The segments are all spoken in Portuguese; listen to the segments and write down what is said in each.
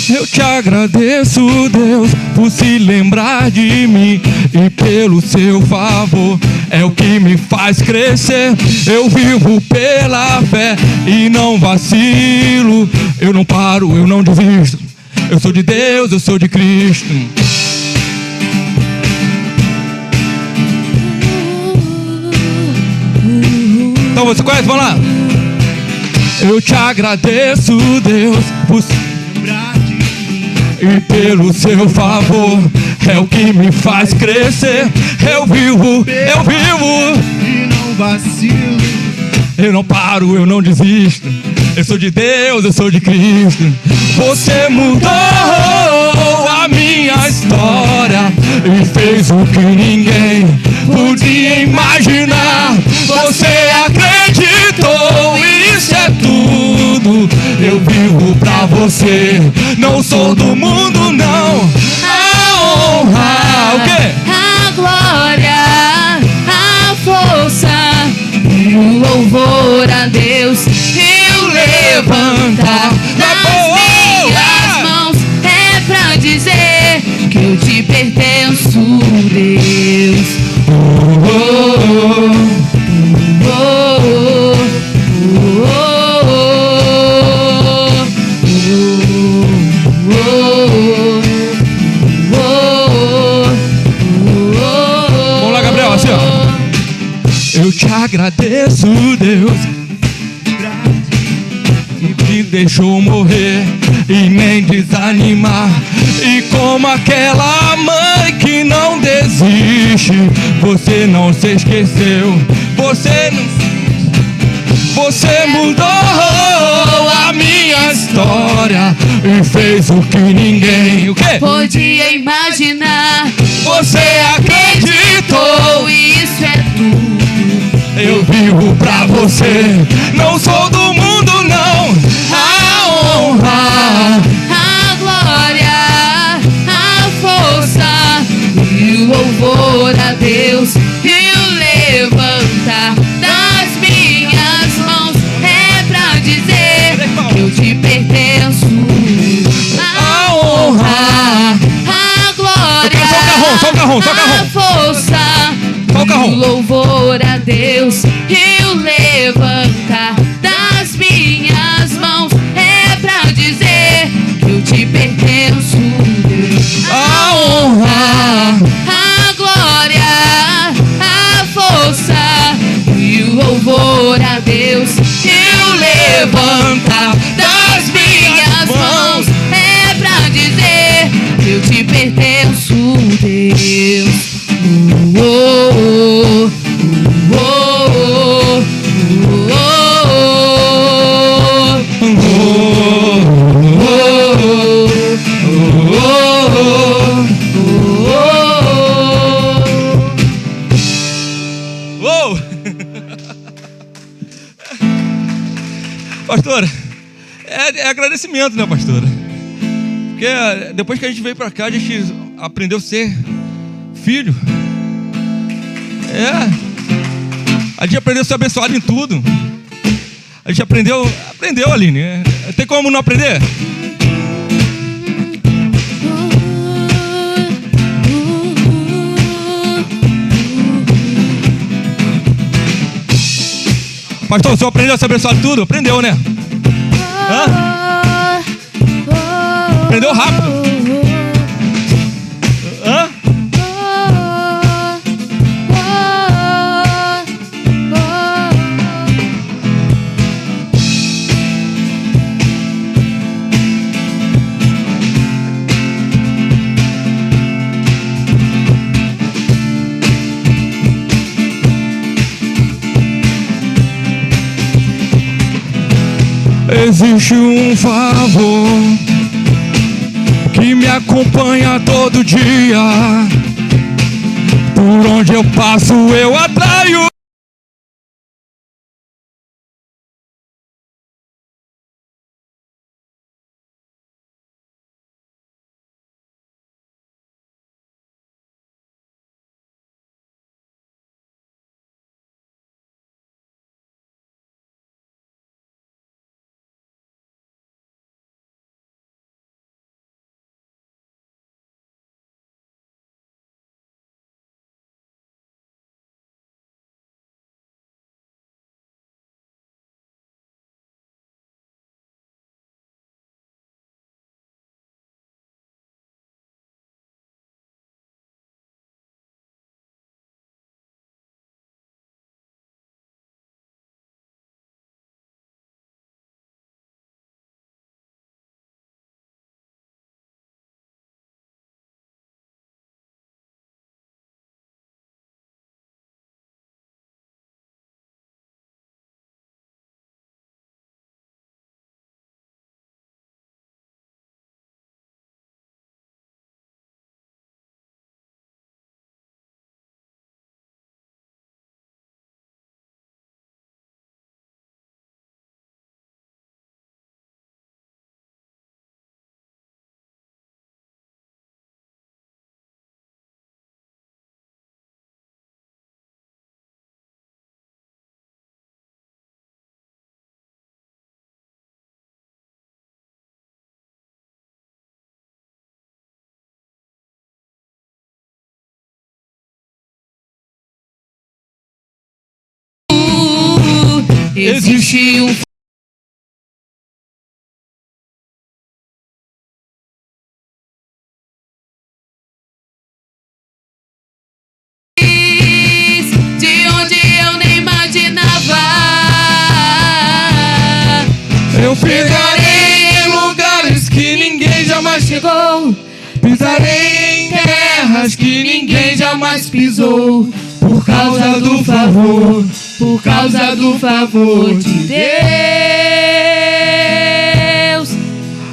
Eu te agradeço, Deus, por se lembrar de mim e pelo seu favor. É o que me faz crescer. Eu vivo pela fé e não vacilo. Eu não paro, eu não desisto. Eu sou de Deus, eu sou de Cristo. Então você conhece? Vamos lá. Eu te agradeço, Deus, por se lembrar de mim e pelo seu favor. É o que me faz crescer. Eu vivo e não vacilo. Eu não paro, eu não desisto. Eu sou de Deus, eu sou de Cristo. Você mudou a minha história e fez o que ninguém podia imaginar. Você acreditou, isso é tudo. Eu vivo pra você, não sou do mundo, não. A honra, o quê? A glória, a força e o louvor a Deus. E o levantar das minhas mãos é pra dizer que eu te pertenço, Deus. Oh, oh, oh, oh, oh, oh. Vamos lá, Gabriel, assim ó. Eu te agradeço, Deus, que me deixou morrer e nem desanimar. E como aquela mãe que não desiste, você não se esqueceu. Você mudou a minha história e fez o que ninguém, o quê? Podia imaginar. Você acreditou, Isso é tudo. eu vivo pra você, não sou do mundo, não. A honra, A glória, a força e o louvor a Deus. E o levantar das minhas mãos é pra dizer que eu te pertenço. a honra. A glória, Eu quero só o carrão, a força Só o carrão. e o louvor a Deus. E o levantar das minhas mãos é pra dizer que eu te pertenço, Deus. A honra, A glória, a força e o louvor a Deus. E o levantar das minhas mãos é pra dizer que eu te pertenço, Deus. Oh, oh, oh, oh, Uou! Pastora, é agradecimento, né, pastora? Porque depois que a gente veio pra cá, a gente aprendeu a ser filho. A gente aprendeu a ser abençoado em tudo. A gente aprendeu, Aline. Tem como não aprender? Pastor, o senhor aprendeu a ser abençoado em tudo? Aprendeu, né? Hã? Aprendeu rápido. Hã? Existe um favor que me acompanha todo dia. Por onde eu passo eu atraio Existe um de onde eu nem imaginava. Eu pisarei em lugares que ninguém jamais Chegou, pisarei em terras que ninguém jamais pisou. por causa do favor, por causa do favor de Deus.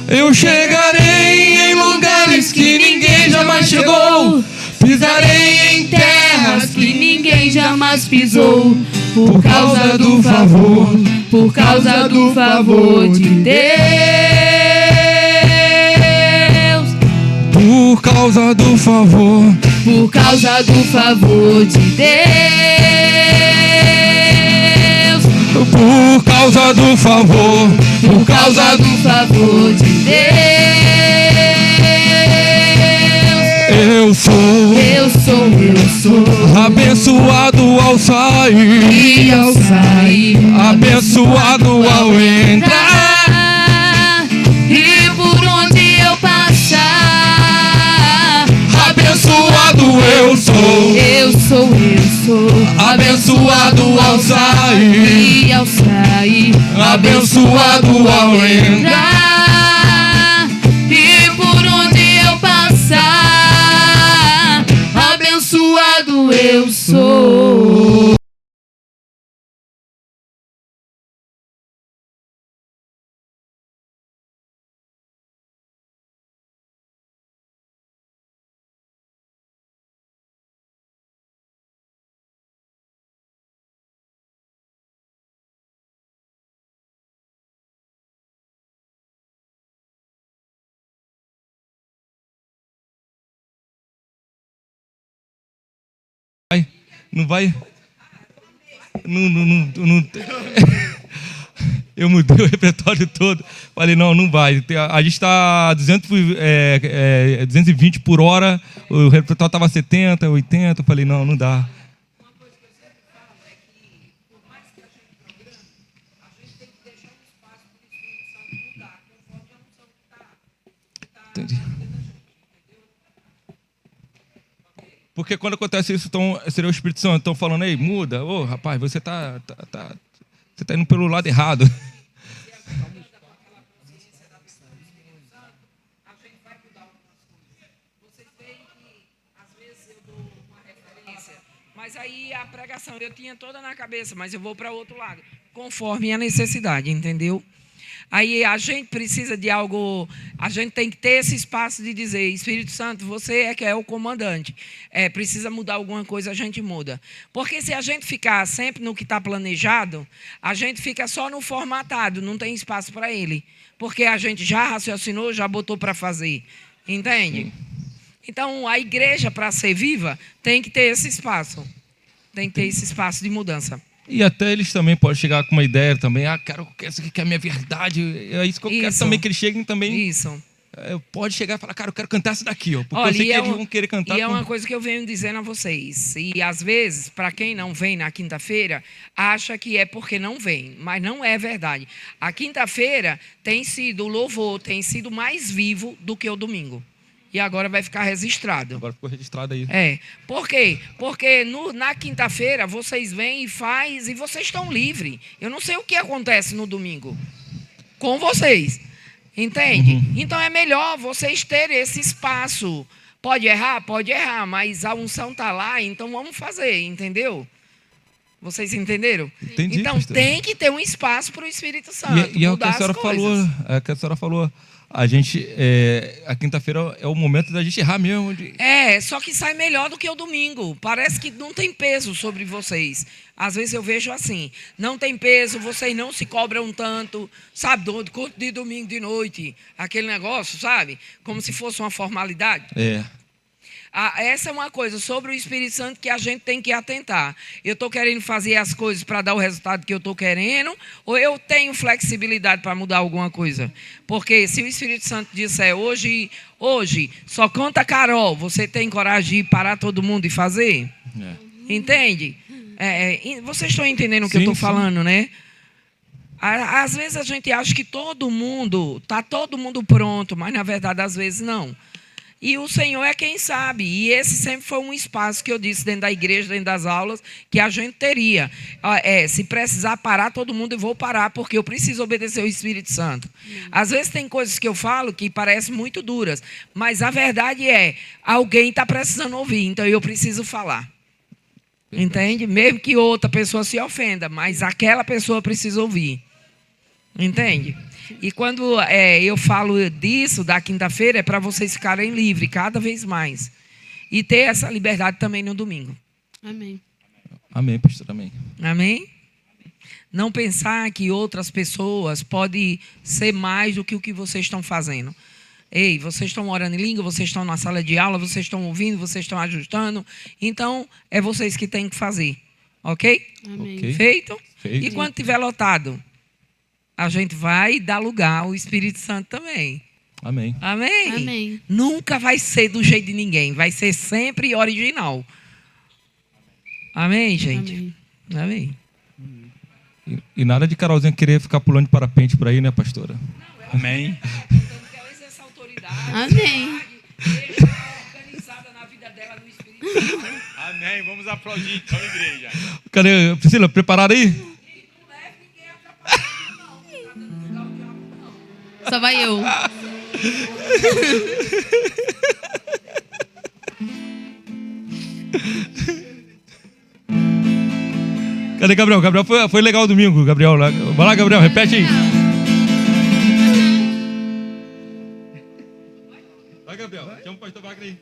Eu chegarei em lugares que ninguém jamais chegou. Pisarei em terras Que ninguém jamais pisou. Por causa do favor, por causa do favor de Deus. por causa do favor. Por causa do favor de Deus. Por causa do favor. Por causa do favor de Deus. Eu sou abençoado ao sair e ao sair, abençoado ao entrar, e por onde eu passar, abençoado eu sou abençoado ao sair e ao sair, abençoado ao entrar, e por onde eu passar, abençoado eu sou. Não vai. Não. Eu mudei o repertório todo. Falei, não vai. A gente está 220 por hora, o repertório estava 70, 80. Falei, não dá. Entendi. Porque quando acontece isso, seria o Espírito Santo. Estão falando, ei, muda. Ô, rapaz, você tá indo pelo lado errado. Mas aí a pregação eu tinha toda na cabeça, mas eu vou para outro lado, conforme a necessidade, entendeu? Aí a gente precisa de algo, a gente tem que ter esse espaço de dizer, Espírito Santo, você é que é o comandante. Precisa mudar alguma coisa, a gente muda. Porque se a gente ficar sempre no que está planejado, a gente fica só no formatado, não tem espaço para ele. Porque a gente já raciocinou, já botou para fazer. Entende? Então, a igreja, para ser viva, tem que ter esse espaço. Tem que ter esse espaço de mudança. E até eles também podem chegar com uma ideia também. Cara, isso aqui que é a minha verdade. É isso que eu quero também, que eles cheguem também. Isso. Pode chegar e falar, cara, eu quero cantar essa daqui, ó. Porque olha, eu sei que eles vão querer cantar. E é uma coisa que eu venho dizendo a vocês. E às vezes, para quem não vem na quinta-feira, acha que é porque não vem. Mas não é verdade. A quinta-feira tem sido, o louvor tem sido mais vivo do que o domingo. E agora vai ficar registrado. Agora ficou registrado aí. Por quê? Porque na quinta-feira vocês vêm e faz e vocês estão livres. Eu não sei o que acontece no domingo com vocês. Entende? Então é melhor vocês terem esse espaço. Pode errar, mas a unção está lá, então vamos fazer, entendeu? Vocês entenderam? Entendi, então pastor. Tem que ter um espaço para o Espírito Santo. E é o que a senhora falou. É o que a senhora falou. A gente, a quinta-feira é o momento da gente errar mesmo. Só que sai melhor do que o domingo. Parece que não tem peso sobre vocês. Às vezes eu vejo assim, não tem peso, vocês não se cobram tanto, sabe, de domingo de noite, aquele negócio, sabe? Como se fosse uma formalidade. Essa é uma coisa sobre o Espírito Santo que a gente tem que atentar. Eu estou querendo fazer as coisas para dar o resultado que eu estou querendo, ou eu tenho flexibilidade para mudar alguma coisa? Porque se o Espírito Santo disser hoje só canta Carol, você tem coragem de parar todo mundo e fazer? Entende? Vocês estão entendendo o que eu estou falando, né? Às vezes a gente acha que está todo mundo pronto, mas na verdade às vezes não. E o Senhor é quem sabe. E esse sempre foi um espaço que eu disse dentro da igreja, dentro das aulas, que a gente teria. Se precisar parar todo mundo, eu vou parar, porque eu preciso obedecer ao Espírito Santo. Às vezes tem coisas que eu falo que parecem muito duras, mas a verdade é, alguém está precisando ouvir, então eu preciso falar. Entende? Mesmo que outra pessoa se ofenda, mas aquela pessoa precisa ouvir. Entende? E quando eu falo disso, da quinta-feira, é para vocês ficarem livres cada vez mais. E ter essa liberdade também no domingo. Amém. Amém, pastor, amém. Amém? Não pensar que outras pessoas podem ser mais do que o que vocês estão fazendo. Ei, vocês estão orando em língua, vocês estão na sala de aula, vocês estão ouvindo, vocês estão ajustando. Então, é vocês que têm que fazer. Ok? Amém. Ok. Feito? Feito. E quando estiver lotado, a gente vai dar lugar ao Espírito Santo também. Amém. Amém? Amém. Nunca vai ser do jeito de ninguém. Vai ser sempre original. Amém, gente? Amém. Amém. E nada de Carolzinha querer ficar pulando de parapente por aí, né, pastora? Amém. Que ela exerça autoridade. Amém. Seja organizada na vida dela no Espírito Santo. Amém. Vamos aplaudir então, igreja. Cadê? Priscila, preparada aí? Só vai eu. Cadê Gabriel? Gabriel foi legal domingo, Gabriel. Vai lá, Gabriel, repete aí. Vai, Gabriel. Chama o pastor Wagner aí.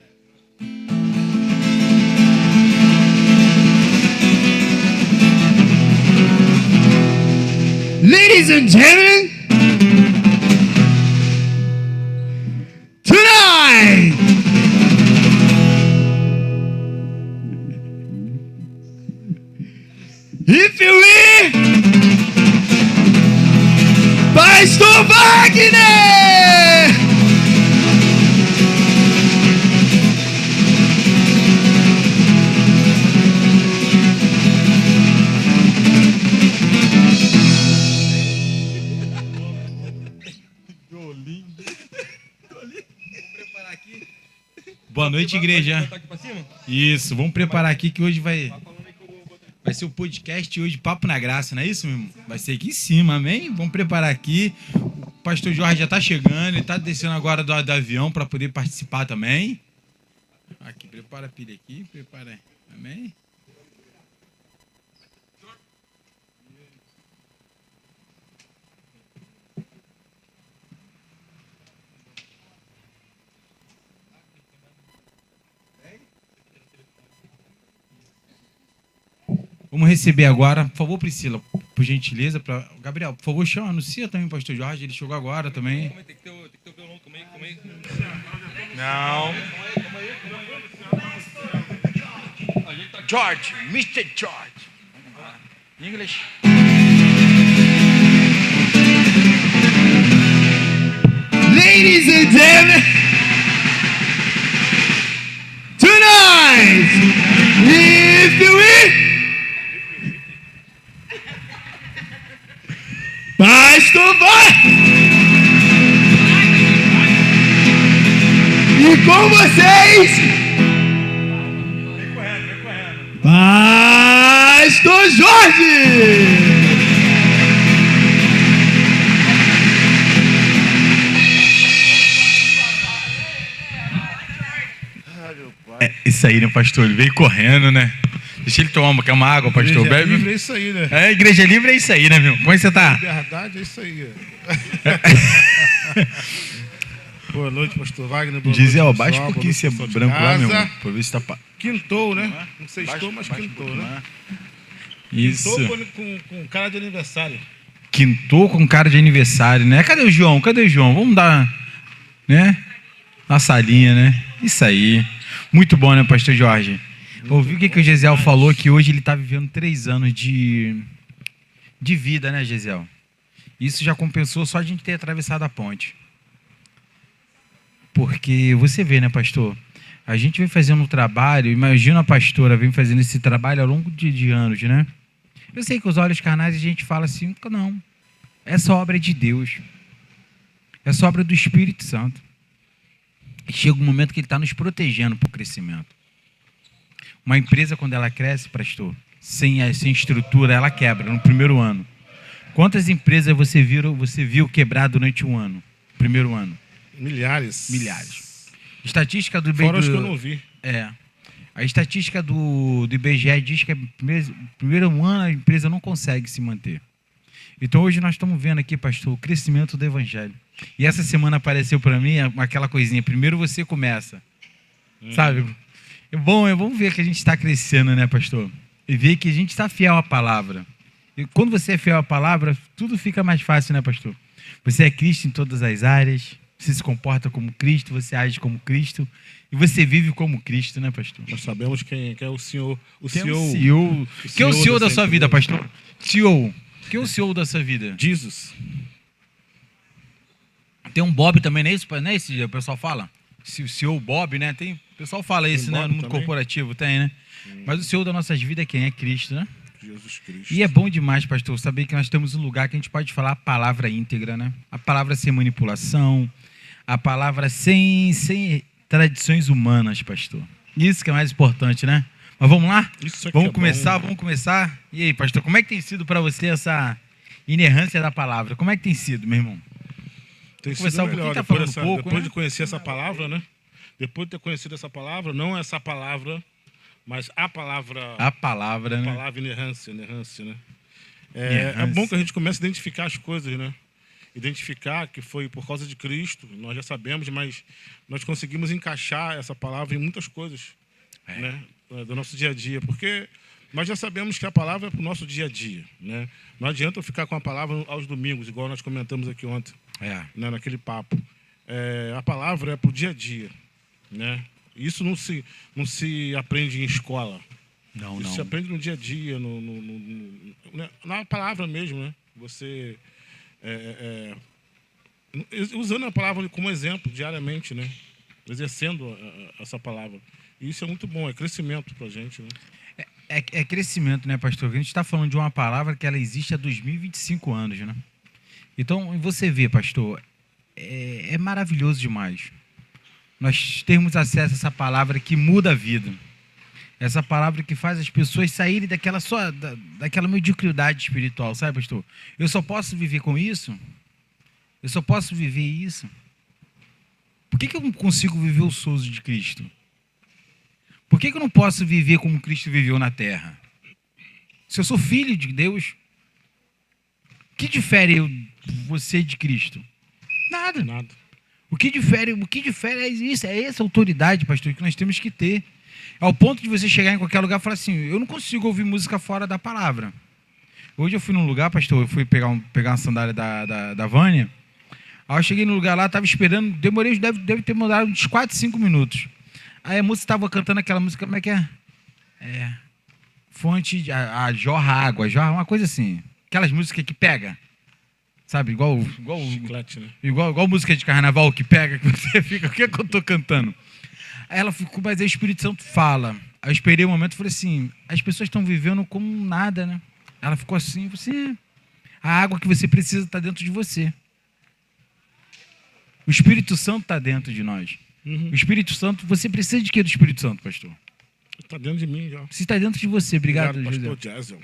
Ladies and gentlemen, tonight, if you will, Pastor Wagner! Boa noite, igreja. Isso, vamos preparar aqui que hoje vai ser o podcast hoje, Papo na Graça, não é isso, meu irmão? Vai ser aqui em cima, amém? Vamos preparar aqui. O pastor Jorge já está chegando, ele está descendo agora do avião para poder participar também. Aqui, prepara a pilha aqui, prepara aí, amém? Vamos receber agora, por favor, Priscila, por gentileza, Gabriel, por favor, anuncia também o pastor Jorge, ele chegou agora também. Tem que ter o violão, calma aí. Não. George, Mr. George. English. Ladies and gentlemen, tonight, if you will, Pastor Wagner! E com vocês, Pastor Jorge! Isso aí, né, pastor? Ele veio correndo, né? Deixa ele tomar, quer uma água, pastor? Igreja Bebe. livre é isso aí, né? É, igreja livre é isso aí, né, meu? Como é que você tá? Verdade é isso aí. Boa noite, pastor Wagner. Boa Gisele, noite, baixa um pessoal. pouquinho esse Boa noite, branco lá, meu casa. irmão. Pra ver se tá... Quintou, né? Não sextou, mas quintou, né? Isso. Quintou com cara de aniversário. Quintou com cara de aniversário, né? Cadê o João? Vamos dar, né? A salinha, né? Isso aí. Muito bom, né, pastor Jorge? Ouviu o que o Gesiel falou? Que hoje ele está vivendo 3 anos de vida, né, Gesiel? Isso já compensou só a gente ter atravessado a ponte. Porque você vê, né, pastor? A gente vem fazendo um trabalho, imagina a pastora vem fazendo esse trabalho ao longo de anos, né? Eu sei que os olhos carnais a gente fala assim, não. Essa obra é de Deus. Essa obra é do Espírito Santo. E chega um momento que ele está nos protegendo para o crescimento. Uma empresa, quando ela cresce, pastor, sem estrutura, ela quebra no primeiro ano. Quantas empresas você viu quebrar durante um ano? Primeiro ano? Milhares. Estatística do Fora os que eu não vi. A estatística do IBGE diz que primeiro ano a empresa não consegue se manter. Então hoje nós estamos vendo aqui, pastor, o crescimento do evangelho. E essa semana apareceu para mim aquela coisinha, primeiro você começa. Sabe? É bom ver que a gente está crescendo, né, pastor? E ver que a gente está fiel à palavra. E quando você é fiel à palavra, tudo fica mais fácil, né, pastor? Você é Cristo em todas as áreas, você se comporta como Cristo, você age como Cristo e você vive como Cristo, né, pastor? Nós sabemos quem é o Senhor. Quem é o CEO? Quem é o CEO da sua vida, pastor? CEO. Quem é o CEO da sua vida? Jesus. Tem um Bob também, não é isso? Não é esse, o pessoal fala? O CEO Bob, né? O pessoal fala isso, né? No mundo corporativo tem, né? Mas o CEO das nossas vidas é quem? É Cristo, né? Jesus Cristo. E é bom demais, pastor, saber que nós temos um lugar que a gente pode falar a palavra íntegra, né? A palavra sem manipulação, a palavra sem tradições humanas, pastor. Isso que é mais importante, né? Mas vamos lá? Vamos começar. E aí, pastor, como é que tem sido para você essa inerrância da palavra? Como é que tem sido, meu irmão? Tem sido melhor, depois de conhecer essa palavra, né? Depois de ter conhecido essa palavra, não essa palavra, mas a palavra... A palavra, né? A palavra inerrância, né? É bom que a gente comece a identificar as coisas, né? Identificar que foi por causa de Cristo, nós já sabemos, mas nós conseguimos encaixar essa palavra em muitas coisas, né? Do nosso dia a dia, porque nós já sabemos que a palavra é para o nosso dia a dia, né? Não adianta eu ficar com a palavra aos domingos, igual nós comentamos aqui ontem, né? Naquele papo. A palavra é para o dia a dia, né? Isso não se aprende em escola. Isso se aprende no dia a dia, na palavra mesmo, né? Você usando a palavra como exemplo diariamente, né? Exercendo essa palavra. E isso é muito bom, é crescimento para a gente, né? É crescimento, né, pastor? A gente está falando de uma palavra que ela existe há 2025 anos, né? Então, você vê, pastor, é maravilhoso demais. Nós temos acesso a essa palavra que muda a vida. Essa palavra que faz as pessoas saírem daquela mediocridade espiritual, sabe, pastor? Eu só posso viver com isso? Eu só posso viver isso? Por que eu não consigo viver o souzo de Cristo? Por que eu não posso viver como Cristo viveu na terra? Se eu sou filho de Deus, o que difere você de Cristo? Nada. O que difere é isso, é essa autoridade, pastor, que nós temos que ter. Ao ponto de você chegar em qualquer lugar e falar assim, eu não consigo ouvir música fora da palavra. Hoje eu fui num lugar, pastor, eu fui pegar uma sandália da Vânia. Aí eu cheguei no lugar lá, estava esperando, demorei, deve ter demorado uns 4, 5 minutos. Aí a moça estava cantando aquela música, como é que é? Fonte, jorra água, uma coisa assim. Aquelas músicas que pega. Sabe, igual chiclete, né? Igual música de carnaval que pega, que você fica, o que é que eu estou cantando? Aí ela ficou, mas aí o Espírito Santo fala. Aí eu esperei um momento e falei assim, as pessoas estão vivendo como nada, né? Ela ficou assim, a água que você precisa está dentro de você. O Espírito Santo está dentro de nós. O Espírito Santo, você precisa de quê do Espírito Santo, pastor? Está dentro de mim já. Você está dentro de você, obrigado pastor Jason.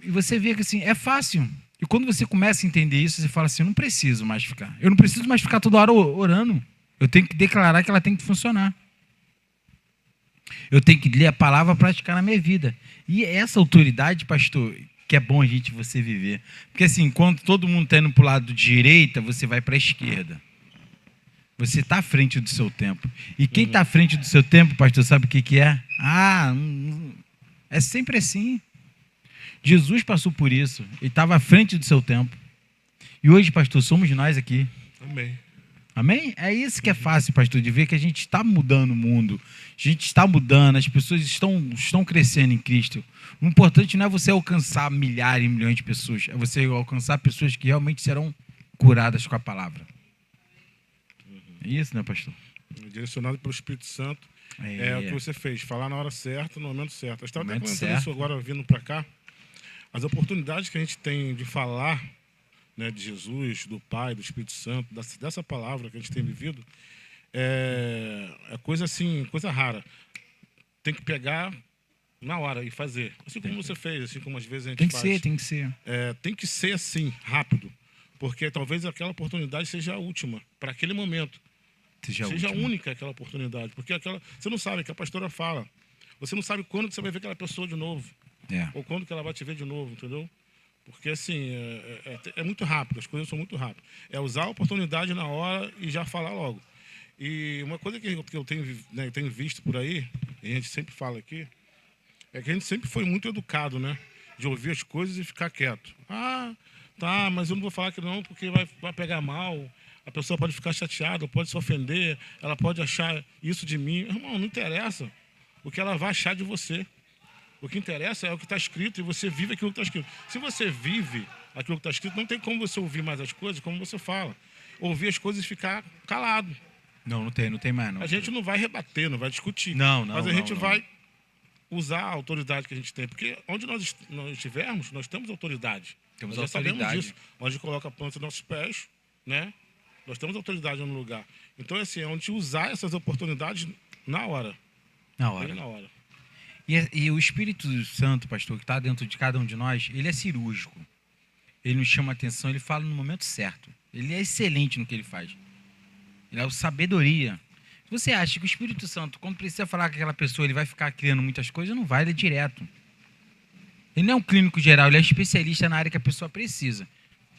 E você vê que assim, é fácil. E quando você começa a entender isso, você fala assim, eu não preciso mais ficar. Eu não preciso mais ficar toda hora orando. Eu tenho que declarar que ela tem que funcionar. Eu tenho que ler a palavra e praticar na minha vida. E essa autoridade, pastor, que é bom você viver. Porque assim, enquanto todo mundo está indo para o lado direita, você vai para a esquerda. Você está à frente do seu tempo. E quem está à frente do seu tempo, pastor, sabe o que é? É sempre assim. Jesus passou por isso. Ele estava à frente do seu tempo. E hoje, pastor, somos nós aqui. Amém. Amém? É isso que é fácil, pastor, de ver que a gente está mudando o mundo. A gente está mudando, as pessoas estão crescendo em Cristo. O importante não é você alcançar milhares e milhões de pessoas, é você alcançar pessoas que realmente serão curadas com a palavra. É isso, né, pastor? Direcionado pelo Espírito Santo. É o que você fez, falar na hora certa, no momento certo. Eu estava até comentando isso agora, vindo para cá. As oportunidades que a gente tem de falar né, de Jesus, do Pai, do Espírito Santo, dessa palavra que a gente tem vivido, é coisa assim, coisa rara. Tem que pegar na hora e fazer. Assim como você fez, assim como às vezes a gente faz. Tem que ser. Tem que ser assim, rápido. Porque talvez aquela oportunidade seja a última, para aquele momento. Seja única aquela oportunidade. Porque você não sabe, que a pastora fala. Você não sabe quando que você vai ver aquela pessoa de novo. Ou quando que ela vai te ver de novo, entendeu? Porque, assim, é muito rápido, as coisas são muito rápidas. É usar a oportunidade na hora e já falar logo. E uma coisa que eu tenho visto por aí, e a gente sempre fala aqui, é que a gente sempre foi muito educado, né? De ouvir as coisas e ficar quieto. Ah, tá, mas eu não vou falar que não, porque vai pegar mal. A pessoa pode ficar chateada, pode se ofender, ela pode achar isso de mim. Irmão, não interessa o que ela vai achar de você. O que interessa é o que está escrito e você vive aquilo que está escrito. Se você vive aquilo que está escrito, não tem como você ouvir mais as coisas como você fala. Ouvir as coisas e ficar calado. Não tem mais, não. A gente não vai rebater, não vai discutir. Mas a gente vai usar a autoridade que a gente tem. Porque onde nós estivermos, nós temos autoridade. Nós já sabemos disso. Onde coloca a planta dos nossos pés, né? Nós temos autoridade no lugar. Então, assim, é onde usar essas oportunidades na hora. Na hora. E o Espírito Santo, pastor, que está dentro de cada um de nós, ele é cirúrgico. Ele nos chama a atenção, ele fala no momento certo. Ele é excelente no que ele faz. Ele é o sabedoria. Você acha que o Espírito Santo, quando precisa falar com aquela pessoa, ele vai ficar criando muitas coisas? Não vai, ele é direto. Ele não é um clínico geral, ele é especialista na área que a pessoa precisa.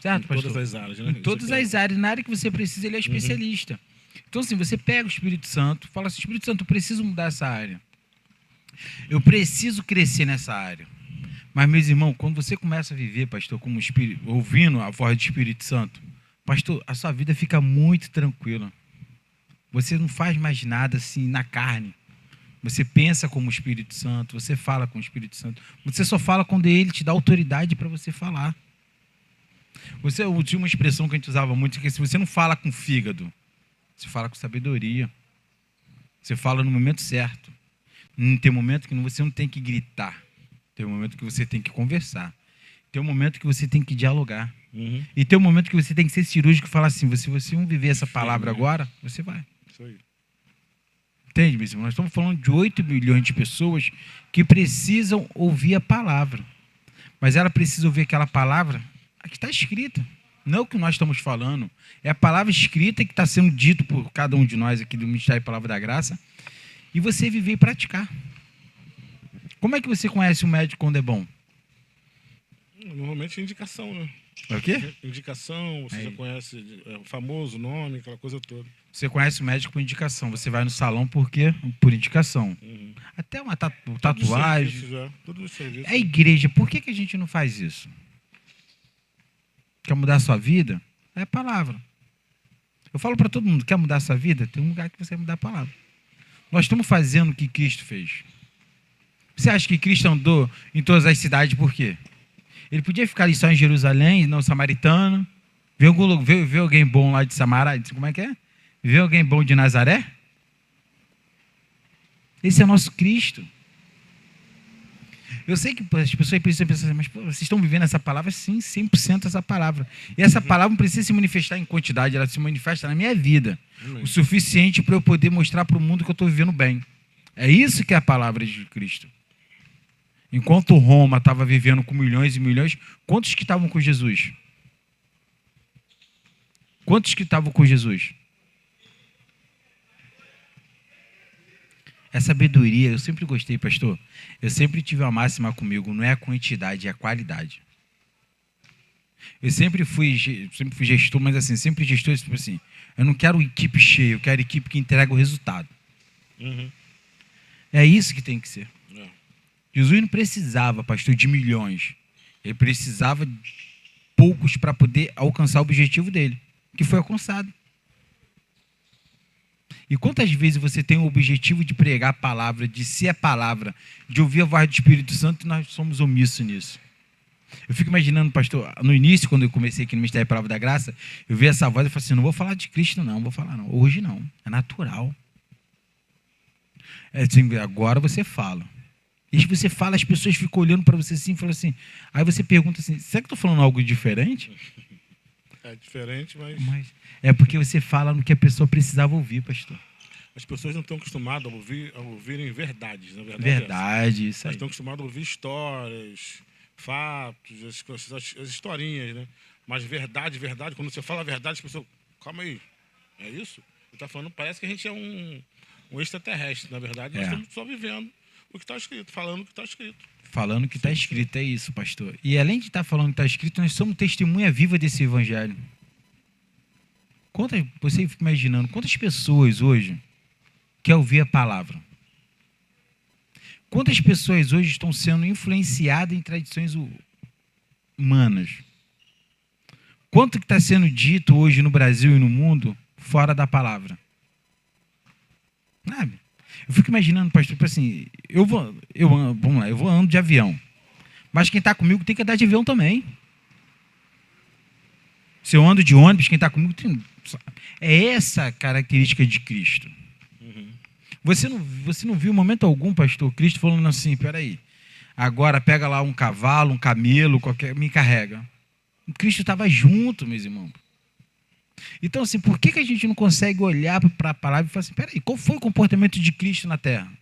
Certo, pastor? Em todas as áreas, né? Em todas as áreas. Na área que você precisa, ele é especialista. Então, assim, você pega o Espírito Santo, fala assim, Espírito Santo, eu preciso mudar essa área. Eu preciso crescer nessa área. Mas, meus irmãos, quando você começa a viver, pastor, como espírito, ouvindo a voz do Espírito Santo, pastor, a sua vida fica muito tranquila. Você não faz mais nada assim na carne. Você pensa como o Espírito Santo, você fala com o Espírito Santo. Você só fala quando ele te dá autoridade para você falar. Tinha uma expressão que a gente usava muito, que se você não fala com fígado, você fala com sabedoria. Você fala no momento certo. Tem um momento que você não tem que gritar. Tem um momento que você tem que conversar. Tem um momento que você tem que dialogar. E tem um momento que você tem que ser cirúrgico e falar assim, se você não viver essa palavra agora, você vai. Isso aí. Entende, meu irmão? Nós estamos falando de 8 milhões de pessoas que precisam ouvir a palavra. Mas ela precisa ouvir aquela palavra que está escrita. Não é o que nós estamos falando. É a palavra escrita que está sendo dito por cada um de nós aqui do Ministério da Palavra da Graça. E você viver e praticar. Como é que você conhece o médico quando é bom? Normalmente é indicação, né? É o quê? Indicação, você já conhece o famoso nome, aquela coisa toda. Você conhece o médico por indicação. Você vai no salão por quê? Por indicação. Até uma tatuagem. Tudo isso serviço. É a igreja. Por que a gente não faz isso? Quer mudar a sua vida? É a palavra. Eu falo para todo mundo, quer mudar a sua vida? Tem um lugar que você vai mudar a palavra. Nós estamos fazendo o que Cristo fez. Você acha que Cristo andou em todas as cidades por quê? Ele podia ficar ali só em Jerusalém, não samaritano. Ver alguém bom lá de Samaria. Como é que é? Ver alguém bom de Nazaré? Esse é o nosso Cristo. Eu sei que as pessoas precisam pensar assim, mas vocês estão vivendo essa palavra? Sim, 100% essa palavra. E essa palavra não precisa se manifestar em quantidade, ela se manifesta na minha vida. O suficiente para eu poder mostrar para o mundo que eu estou vivendo bem. É isso que é a palavra de Cristo. Enquanto Roma estava vivendo com milhões e milhões, quantos que estavam com Jesus? Quantos que estavam com Jesus? É sabedoria, eu sempre gostei, pastor. Eu sempre tive a máxima comigo, não é a quantidade, é a qualidade. Eu sempre fui gestor, mas assim, sempre gestor, tipo assim, eu não quero equipe cheia, eu quero equipe que entrega o resultado. É isso que tem que ser. Jesus não precisava, pastor, de milhões. Ele precisava de poucos para poder alcançar o objetivo dele, que foi alcançado. E quantas vezes você tem o objetivo de pregar a palavra, de ser a palavra, de ouvir a voz do Espírito Santo, e nós somos omissos nisso. Eu fico imaginando, pastor, no início, quando eu comecei aqui no Ministério da Palavra da Graça, eu vi essa voz e falei assim, não vou falar de Cristo não vou falar não. Hoje não, é natural. É assim, agora você fala. E você fala, as pessoas ficam olhando para você assim, falam assim, aí você pergunta assim, será que eu estou falando algo diferente? É diferente, mas Mas é porque você fala no que a pessoa precisava ouvir, pastor. as pessoas não estão acostumadas a ouvirem verdades, na verdade. Verdade, isso Elas aí. estão acostumadas a ouvir histórias, fatos, as historinhas, né? Mas verdade, verdade, quando você fala a verdade, as pessoas, calma aí, é isso? Ele tá falando, parece que a gente é um extraterrestre, na verdade. Nós É. estamos só vivendo o que está escrito, falando o que está escrito. Falando o que está escrito, é isso, pastor. E além de estar falando o que está escrito, nós somos testemunha viva desse evangelho. Você fica imaginando, quantas pessoas hoje querem ouvir a palavra? Quantas pessoas hoje estão sendo influenciadas em tradições humanas? Quanto que está sendo dito hoje no Brasil e no mundo fora da palavra? Sabe? Eu fico imaginando, pastor, tipo assim, vamos lá, eu vou andando de avião. Mas quem está comigo tem que andar de avião também. Se eu ando de ônibus, quem está comigo tem... É essa a característica de Cristo. Você não viu em momento algum, pastor, Cristo falando assim, peraí, agora pega lá um cavalo, um camelo, me carrega. O Cristo estava junto, meus irmãos. Então, assim, por que a gente não consegue olhar para a palavra e falar assim, peraí, qual foi o comportamento de Cristo na Terra?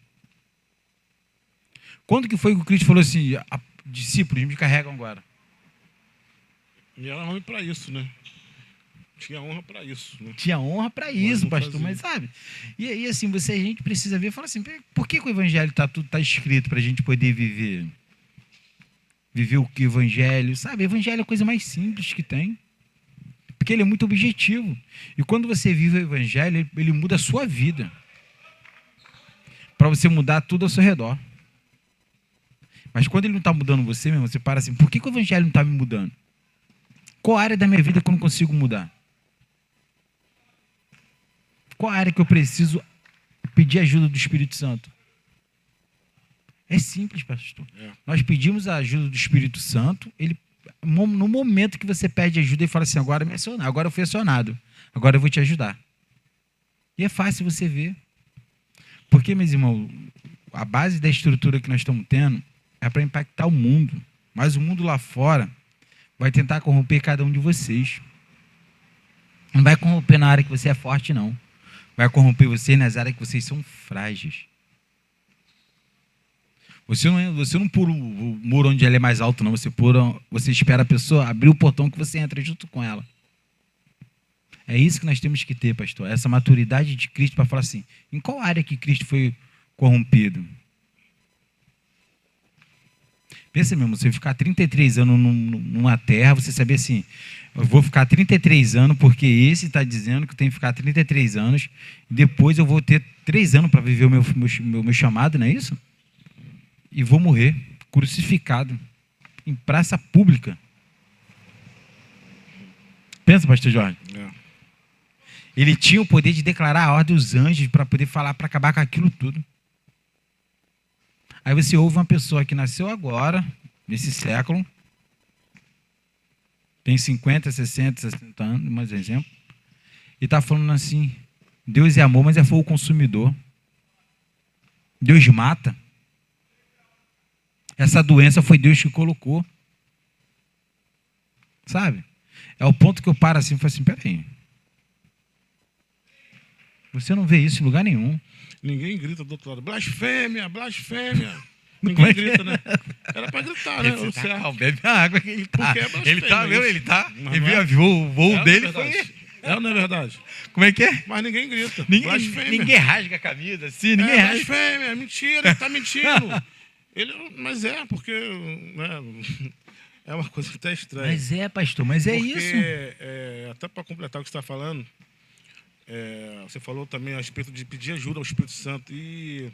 Quando que foi que o Cristo falou assim, discípulos, me carregam agora? E era nome para isso, né? Tinha honra para isso, né? Tinha honra para isso, não pastor, fazia. mas sabe? E aí, assim, a gente precisa ver e falar assim, por que o evangelho tá escrito para a gente poder viver? Viver o que o evangelho, sabe? O evangelho é a coisa mais simples que tem. Porque ele é muito objetivo. E quando você vive o evangelho, ele muda a sua vida. Para você mudar tudo ao seu redor. Mas quando ele não está mudando você mesmo, você para assim, por que o evangelho não está me mudando? Qual área da minha vida que eu não consigo mudar? Qual área que eu preciso pedir ajuda do Espírito Santo? É simples, pastor. Nós pedimos a ajuda do Espírito Santo, no momento que você pede ajuda, ele fala assim, agora eu fui acionado, agora eu vou te ajudar. E é fácil você ver. Porque, meus irmãos, a base da estrutura que nós estamos tendo é para impactar o mundo. Mas o mundo lá fora vai tentar corromper cada um de vocês. Não vai corromper na área que você é forte, não. Vai corromper você nas áreas que vocês são frágeis. Você não pula o muro onde ele é mais alto, não. Você espera a pessoa abrir o portão que você entra junto com ela. É isso que nós temos que ter, pastor. Essa maturidade de Cristo para falar assim, em qual área que Cristo foi corrompido? Pensa mesmo, você ficar 33 anos numa terra, você saber assim, eu vou ficar 33 anos porque esse está dizendo que eu tenho que ficar 33 anos e depois eu vou ter 3 anos para viver o meu chamado, não é isso? E vou morrer crucificado em praça pública. Pensa, pastor Jorge. Ele tinha o poder de declarar a ordem dos anjos para poder falar, para acabar com aquilo tudo. Aí você ouve uma pessoa que nasceu agora, nesse século, tem 50, 60, 60 anos, mais um exemplo, e está falando assim, Deus é amor, mas é fogo consumidor. Deus mata. Essa doença foi Deus que colocou. Sabe? É o ponto que eu paro assim e falo assim, peraí. Você não vê isso em lugar nenhum. Ninguém grita do outro lado, blasfêmia, blasfêmia. Ninguém grita, né? Era para gritar, né? Ele bebe a água que ele tá. Porque é blasfêmia, Ele tá. Mas Ele não é? viu o voo dele. Foi... É ou não é verdade? Como é que é? Mas ninguém grita. Ninguém, ninguém rasga a camisa assim, ninguém rasga. Blasfêmia, mentira, ele tá mentindo. Mas porque né, é uma coisa até estranha. Mas é, pastor, mas é porque, isso. Até para completar o que você está falando, você falou também a respeito de pedir ajuda ao Espírito Santo. E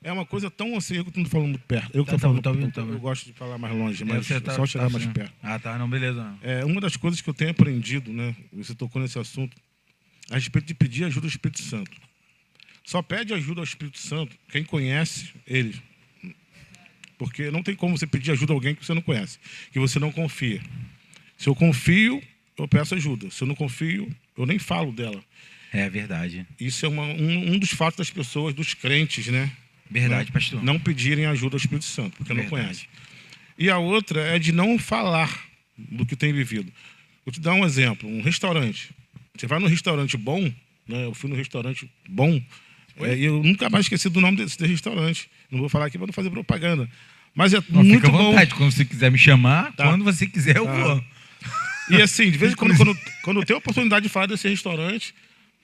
é uma coisa tão assim, eu que estou falando muito perto. Eu que estou falando muito perto. Eu gosto de falar mais longe, mas só chegar mais perto. Ah, tá, não, beleza. Uma das coisas que eu tenho aprendido, né? Você tocou nesse assunto, a respeito de pedir ajuda ao Espírito Santo. Só pede ajuda ao Espírito Santo quem conhece ele. Porque não tem como você pedir ajuda a alguém que você não conhece, que você não confia. Se eu confio, eu peço ajuda. Se eu não confio, eu nem falo dela. É verdade. Isso é um dos fatos das pessoas, dos crentes, né? Verdade, pastor. Não pedirem ajuda ao Espírito Santo, porque Verdade. não conhecem. E a outra é de não falar do que tem vivido. Vou te dar um exemplo, um restaurante. Você vai num restaurante bom, né? Eu fui num restaurante bom, e eu nunca mais esqueci do nome desse restaurante. Não vou falar aqui para não fazer propaganda. Mas é Não, muito fica à bom. vontade, quando você quiser me chamar, Tá. quando você quiser eu vou. E assim, de vez em quando tem a oportunidade de falar desse restaurante,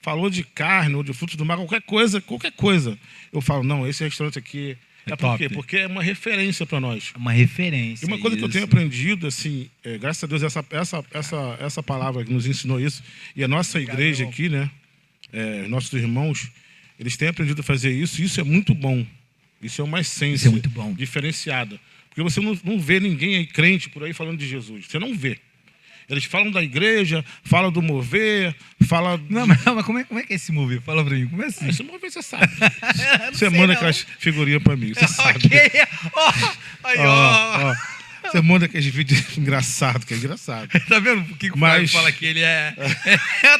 falou de carne ou de frutos do mar, qualquer coisa, eu falo, não, esse restaurante aqui É por top. quê? Porque é uma referência para nós. Uma referência. E uma coisa que eu tenho aprendido, assim, graças a Deus, essa palavra que nos ensinou isso, e a nossa igreja aqui, né, nossos irmãos, eles têm aprendido a fazer isso, e isso é muito bom. Isso é uma essência Isso é muito bom. diferenciada. Porque você não vê ninguém aí crente por aí falando de Jesus. Você não vê. Eles falam da igreja, falam do mover, falam... Não, mas como é que é esse mover? Fala pra mim, como é assim? Esse mover você sabe. Você sei, manda não. aquelas figurinhas pra mim, você sabe. Ok. Ó, aí, ó. Você manda aqueles vídeos engraçados, que é engraçado. Tá vendo por que o Mas- Flávio fala que ele é...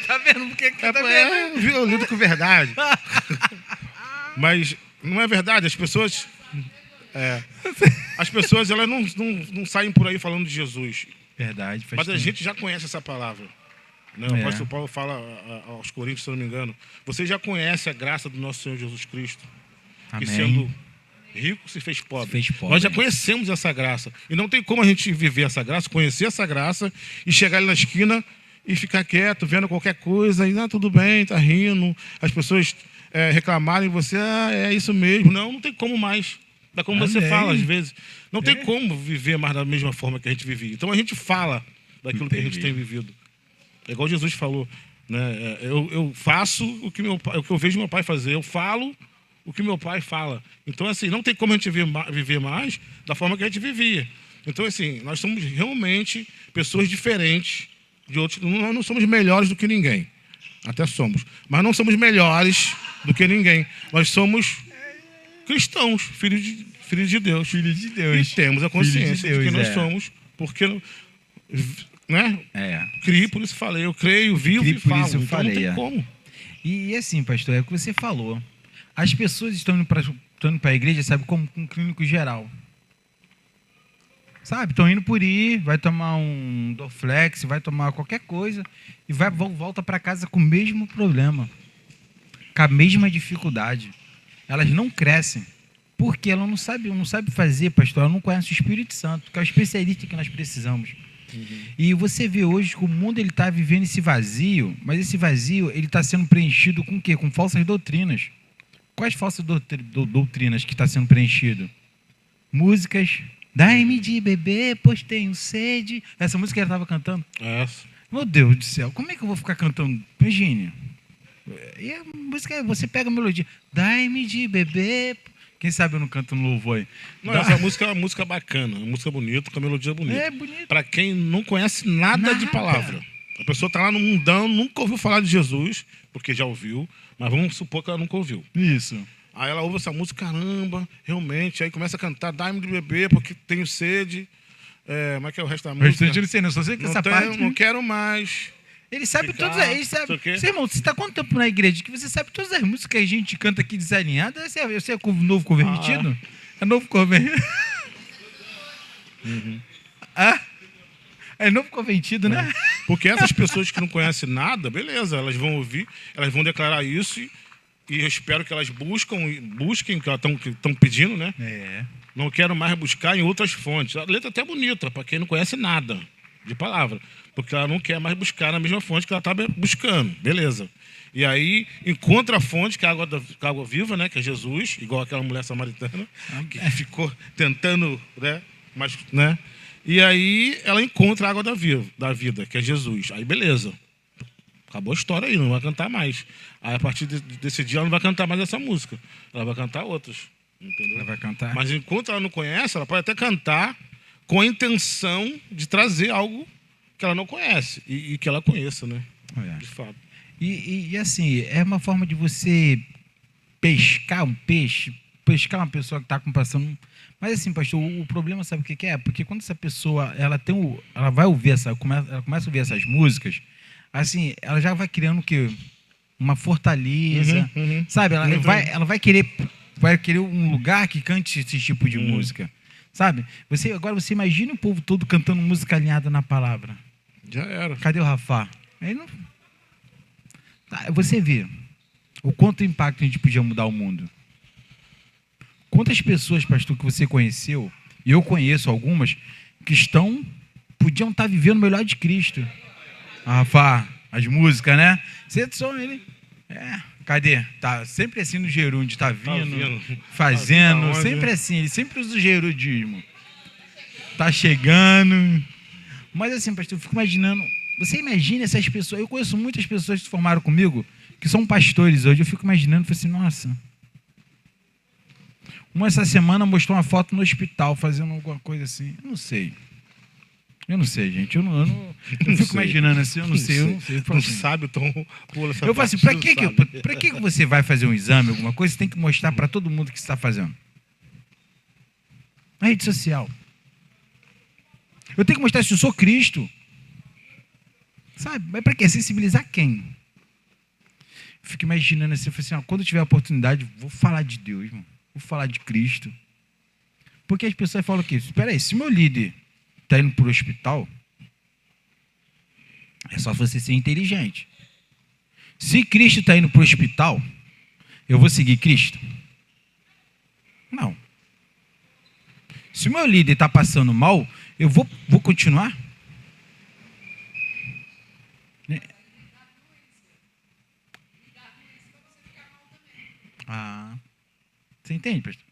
Tá vendo por que tá vendo? É violento com verdade. Mas não é verdade, as pessoas elas não saem por aí falando de Jesus. Verdade, faz Mas a tempo. gente já conhece essa palavra. Né? O apóstolo Paulo fala aos Coríntios, se eu não me engano, você já conhece a graça do nosso Senhor Jesus Cristo, Amém. que sendo rico se fez pobre. Se fez pobre. Nós já conhecemos essa graça. E não tem como a gente viver essa graça, conhecer essa graça e chegar ali na esquina e ficar quieto, vendo qualquer coisa, e tudo bem, tá rindo, as pessoas reclamarem, você, é isso mesmo. Não tem como mais. Da como você Amém. fala, às vezes. Não tem como viver mais da mesma forma que a gente vivia. Então a gente fala daquilo que a gente tem vivido. É igual Jesus falou, né? Eu faço o que eu vejo meu pai fazer. Eu falo o que meu pai fala. Então, assim, não tem como a gente viver mais da forma que a gente vivia. Então, assim, nós somos realmente pessoas diferentes de outros. Nós não somos melhores do que ninguém. Até somos. Mas não somos melhores do que ninguém. Nós somos cristãos, filhos de Deus. Filhos de Deus. E temos a consciência de, Deus, que nós somos, porque, né? Criei, por isso falei. Eu creio, vivo Criei, e por falo. isso eu Então falei, não tem como. E assim, pastor, é o que você falou. As pessoas estão indo para a igreja, sabe, como com um clínico geral. Sabe, estão indo por ir, vai tomar um Dorflex, vai tomar qualquer coisa e volta para casa com o mesmo problema, com a mesma dificuldade. Elas não crescem, porque ela não sabe fazer, pastor, ela não conhece o Espírito Santo, que é o especialista que nós precisamos. E você vê hoje que o mundo está vivendo esse vazio, mas esse vazio ele está sendo preenchido com o quê? Com falsas doutrinas. Quais falsas doutrinas que está sendo preenchido? Músicas, dai-me de beber, pois tenho sede. Essa música que ela estava cantando. Meu Deus do céu, como é que eu vou ficar cantando? Virgínia, e a música, você pega a melodia, dai-me de beber. Quem sabe eu não canto no louvor aí. Não, essa música é uma música bacana, uma música bonita, com a melodia bonita. É bonito. Para quem não conhece nada de palavra. A pessoa está lá no mundão, nunca ouviu falar de Jesus, porque já ouviu, mas vamos supor que ela nunca ouviu. Isso. Aí ela ouve essa música, caramba, realmente, aí começa a cantar, dai-me de beber, porque tenho sede. Como é que é o resto da O música? restante eu não sei, não. Só sei que essa parte... Não quero mais. Ele sabe Ficar, todas. Ele sabe. sei o quê. Seu irmão, você está quanto tempo na igreja que você sabe todas as músicas que a gente canta aqui desalinhadas? Você é novo convertido? É novo convertido? É novo convertido, né? Porque essas pessoas que não conhecem nada, beleza, elas vão ouvir, elas vão declarar isso e eu espero que elas busquem, que elas estão pedindo, né? Não quero mais buscar em outras fontes. A letra é até bonita, para quem não conhece nada de palavra. Porque ela não quer mais buscar na mesma fonte que ela está buscando. Beleza. E aí encontra a fonte, que é a água viva, né? Que é Jesus, igual aquela mulher samaritana, que ficou tentando, né? Mas, né? E aí ela encontra a água da vida, que é Jesus. Aí beleza. Acabou a história aí, não vai cantar mais. Aí a partir desse dia ela não vai cantar mais essa música. Ela vai cantar outras. Entendeu? Ela vai cantar. Mas enquanto ela não conhece, ela pode até cantar com a intenção de trazer algo que ela não conhece e que ela conheça, né? De fato. E assim, é uma forma de você pescar um peixe, pescar uma pessoa que está passando. Mas assim, pastor, o problema sabe o que é? Porque quando essa pessoa ela vai ouvir ela começa a ouvir essas músicas, assim, ela já vai criando o quê? Uma fortaleza, sabe? Ela vai querer um lugar que cante esse tipo de música, sabe? Agora você imagina o povo todo cantando música alinhada na palavra. Já era. Cadê o Rafa? Aí não... Tá, você vê o quanto impacto a gente podia mudar o mundo. Quantas pessoas, pastor, que você conheceu, e eu conheço algumas, que podiam estar vivendo o melhor de Cristo. Ah, Rafa, as músicas, né? Você só ele. Cadê? Tá sempre assim no gerúndio, tá vindo, fazendo, tá sempre assim, ele sempre usa o gerundismo. Tá chegando. Mas assim, pastor, eu fico imaginando, você imagina essas pessoas, eu conheço muitas pessoas que se formaram comigo, que são pastores hoje, eu fico imaginando, falei assim, nossa. Uma essa semana mostrou uma foto no hospital, fazendo alguma coisa assim, eu não sei, gente, eu fico imaginando assim, eu não sei. Não sabe, então pula essa Eu falo assim, pra que você vai fazer um exame, alguma coisa, você tem que mostrar para todo mundo que você está fazendo. Na rede social. Eu tenho que mostrar se eu sou Cristo. Sabe? Mas para quê? Sensibilizar quem? Eu fico imaginando assim, eu falo assim, quando eu tiver a oportunidade, vou falar de Deus, irmão. Vou falar de Cristo. Porque as pessoas falam que, espera aí, se meu líder está indo para o hospital, é só você ser inteligente. Se Cristo está indo para o hospital, eu vou seguir Cristo? Não. Se o meu líder está passando mal, eu vou continuar? Você entende, pastor?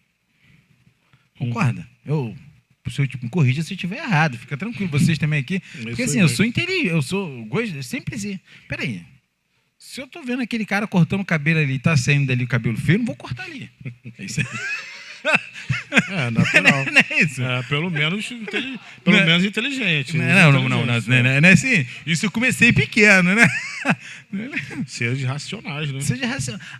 Concorda? O senhor me corrija se eu estiver errado. Fica tranquilo, vocês também aqui. Porque assim, eu sou inteligente, eu sempre assim. Peraí. Se eu tô vendo aquele cara cortando o cabelo ali, tá saindo dali o cabelo feio, eu não vou cortar ali. É isso aí. Natural. Não é isso? Pelo menos inteligente. Não é assim. Isso eu comecei pequeno, né? Seres racionais, né?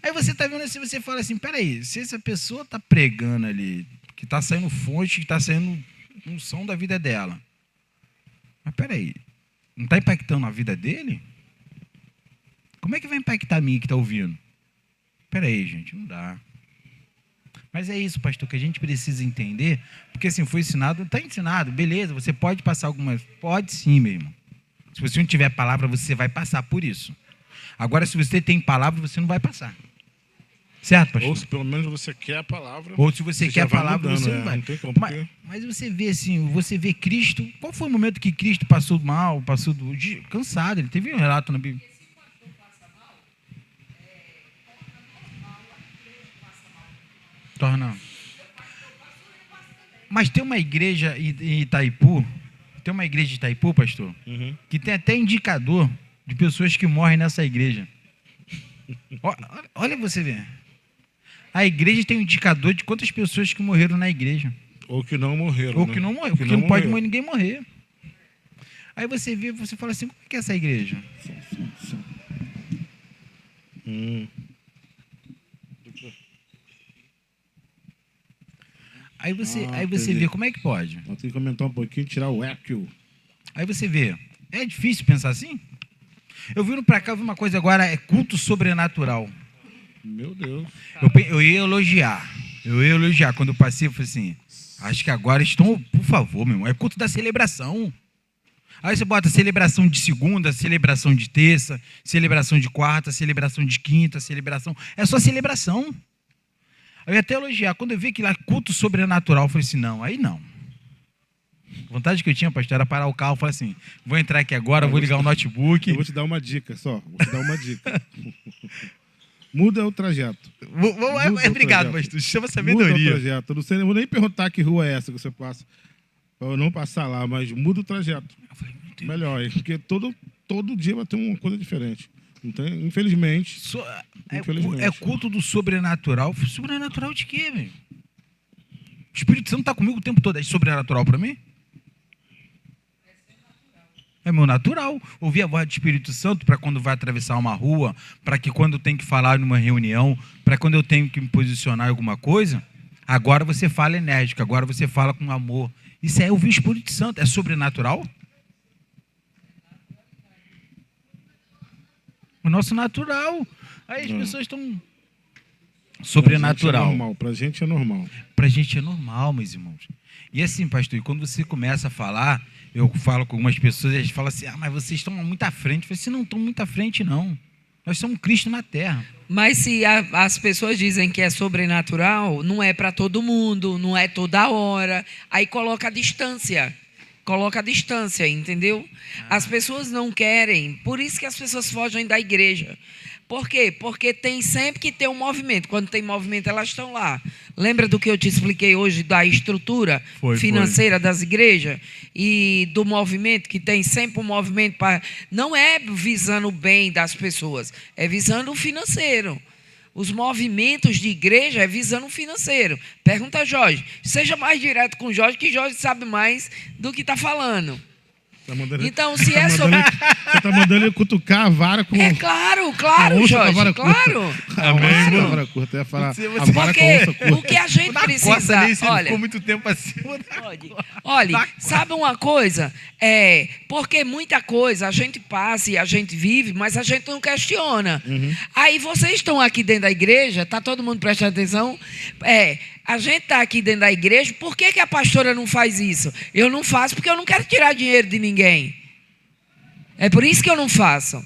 Aí você tá vendo assim, você fala assim, peraí, se essa pessoa tá pregando ali, que tá saindo fonte, que tá saindo unção da vida dela, mas peraí, não tá impactando a vida dele? Como é que vai impactar a mim que tá ouvindo? Peraí, gente, não dá. Mas é isso, pastor, que a gente precisa entender, porque assim, foi ensinado, está ensinado, beleza, você pode passar algumas, pode sim, meu irmão. Se você não tiver palavra, você vai passar por isso. Agora, se você tem palavra, você não vai passar. Certo, pastor? Ou se pelo menos você quer a palavra. Ou se você quer a palavra, mudando, você não vai. Não tem como, mas você vê assim, você vê Cristo, qual foi o momento que Cristo passou mal, cansado, ele teve um relato na Bíblia. Torna. Mas tem uma igreja em Itaipu, pastor, que tem até indicador de pessoas que morrem nessa igreja. Olha você ver. A igreja tem um indicador de quantas pessoas que morreram na igreja. Ou que não morreram. Ou que não morreram, porque não pode ninguém morrer. Aí você vê, você fala assim, como é que é essa igreja? Aí você vê, como é que pode? Vou ter que comentar um pouquinho, tirar o eco. Aí você vê, é difícil pensar assim? Eu vindo pra cá, eu vi uma coisa agora, é culto sobrenatural. Meu Deus. Eu ia elogiar. Quando eu passei, eu falei assim, acho que agora estão, por favor, meu irmão, é culto da celebração. Aí você bota celebração de segunda, celebração de terça, celebração de quarta, celebração de quinta, celebração... É só celebração. Eu ia até elogiar. Quando eu vi aquilo lá, culto sobrenatural, eu falei assim, não, aí não. A vontade que eu tinha, pastor, era parar o carro e falar assim, vou entrar aqui agora, vou ligar o notebook. Eu vou te dar uma dica só, Muda o trajeto. Obrigado, pastor. Chama sabedoria. Muda o trajeto. Eu não vou nem perguntar que rua é essa que você passa, para eu não passar lá, mas muda o trajeto. Eu falei, meu Deus. Melhor, porque todo dia vai ter uma coisa diferente. Não tem, infelizmente. É culto do sobrenatural. Sobrenatural de quê, velho? O Espírito Santo está comigo o tempo todo. É sobrenatural para mim? É meu natural. Ouvir a voz do Espírito Santo para quando vai atravessar uma rua, para que quando tem que falar numa reunião, para quando eu tenho que me posicionar em alguma coisa, agora você fala enérgico, agora você fala com amor. Isso é ouvir o Espírito Santo. É sobrenatural? O nosso natural. Aí as pessoas estão... sobrenatural. Pra gente é normal. Pra gente é normal, meus irmãos. E assim, pastor, e quando você começa a falar, eu falo com algumas pessoas e eles falam assim, mas vocês estão muito à frente. Eu falei, vocês não estão muito à frente, não. Nós somos Cristo na terra. Mas se as pessoas dizem que é sobrenatural, não é para todo mundo, não é toda hora. Aí coloca a distância. Coloca a distância, entendeu? As pessoas não querem. Por isso que as pessoas fogem da igreja. Por quê? Porque tem sempre que ter um movimento. Quando tem movimento, elas estão lá. Lembra do que eu te expliquei hoje da estrutura financeira das igrejas? E do movimento, que tem sempre um movimento para... Não é visando o bem das pessoas, é visando o financeiro. Os movimentos de igreja é visando o financeiro. Pergunta a Jorge. Seja mais direto com o Jorge, que Jorge sabe mais do que está falando. Então, se é sobre... Você está mandando ele cutucar a vara com... É claro, Jorge, claro. Amém, a vara curta. Eu ia falar a vara com a onça curta. O que a gente precisa... Olha, ficou muito tempo acima. Olha, sabe uma coisa? Porque muita coisa a gente passa e a gente vive, mas a gente não questiona. Aí vocês estão aqui dentro da igreja, está todo mundo prestando atenção? A gente está aqui dentro da igreja, por que a pastora não faz isso? Eu não faço porque eu não quero tirar dinheiro de ninguém. É por isso que eu não faço.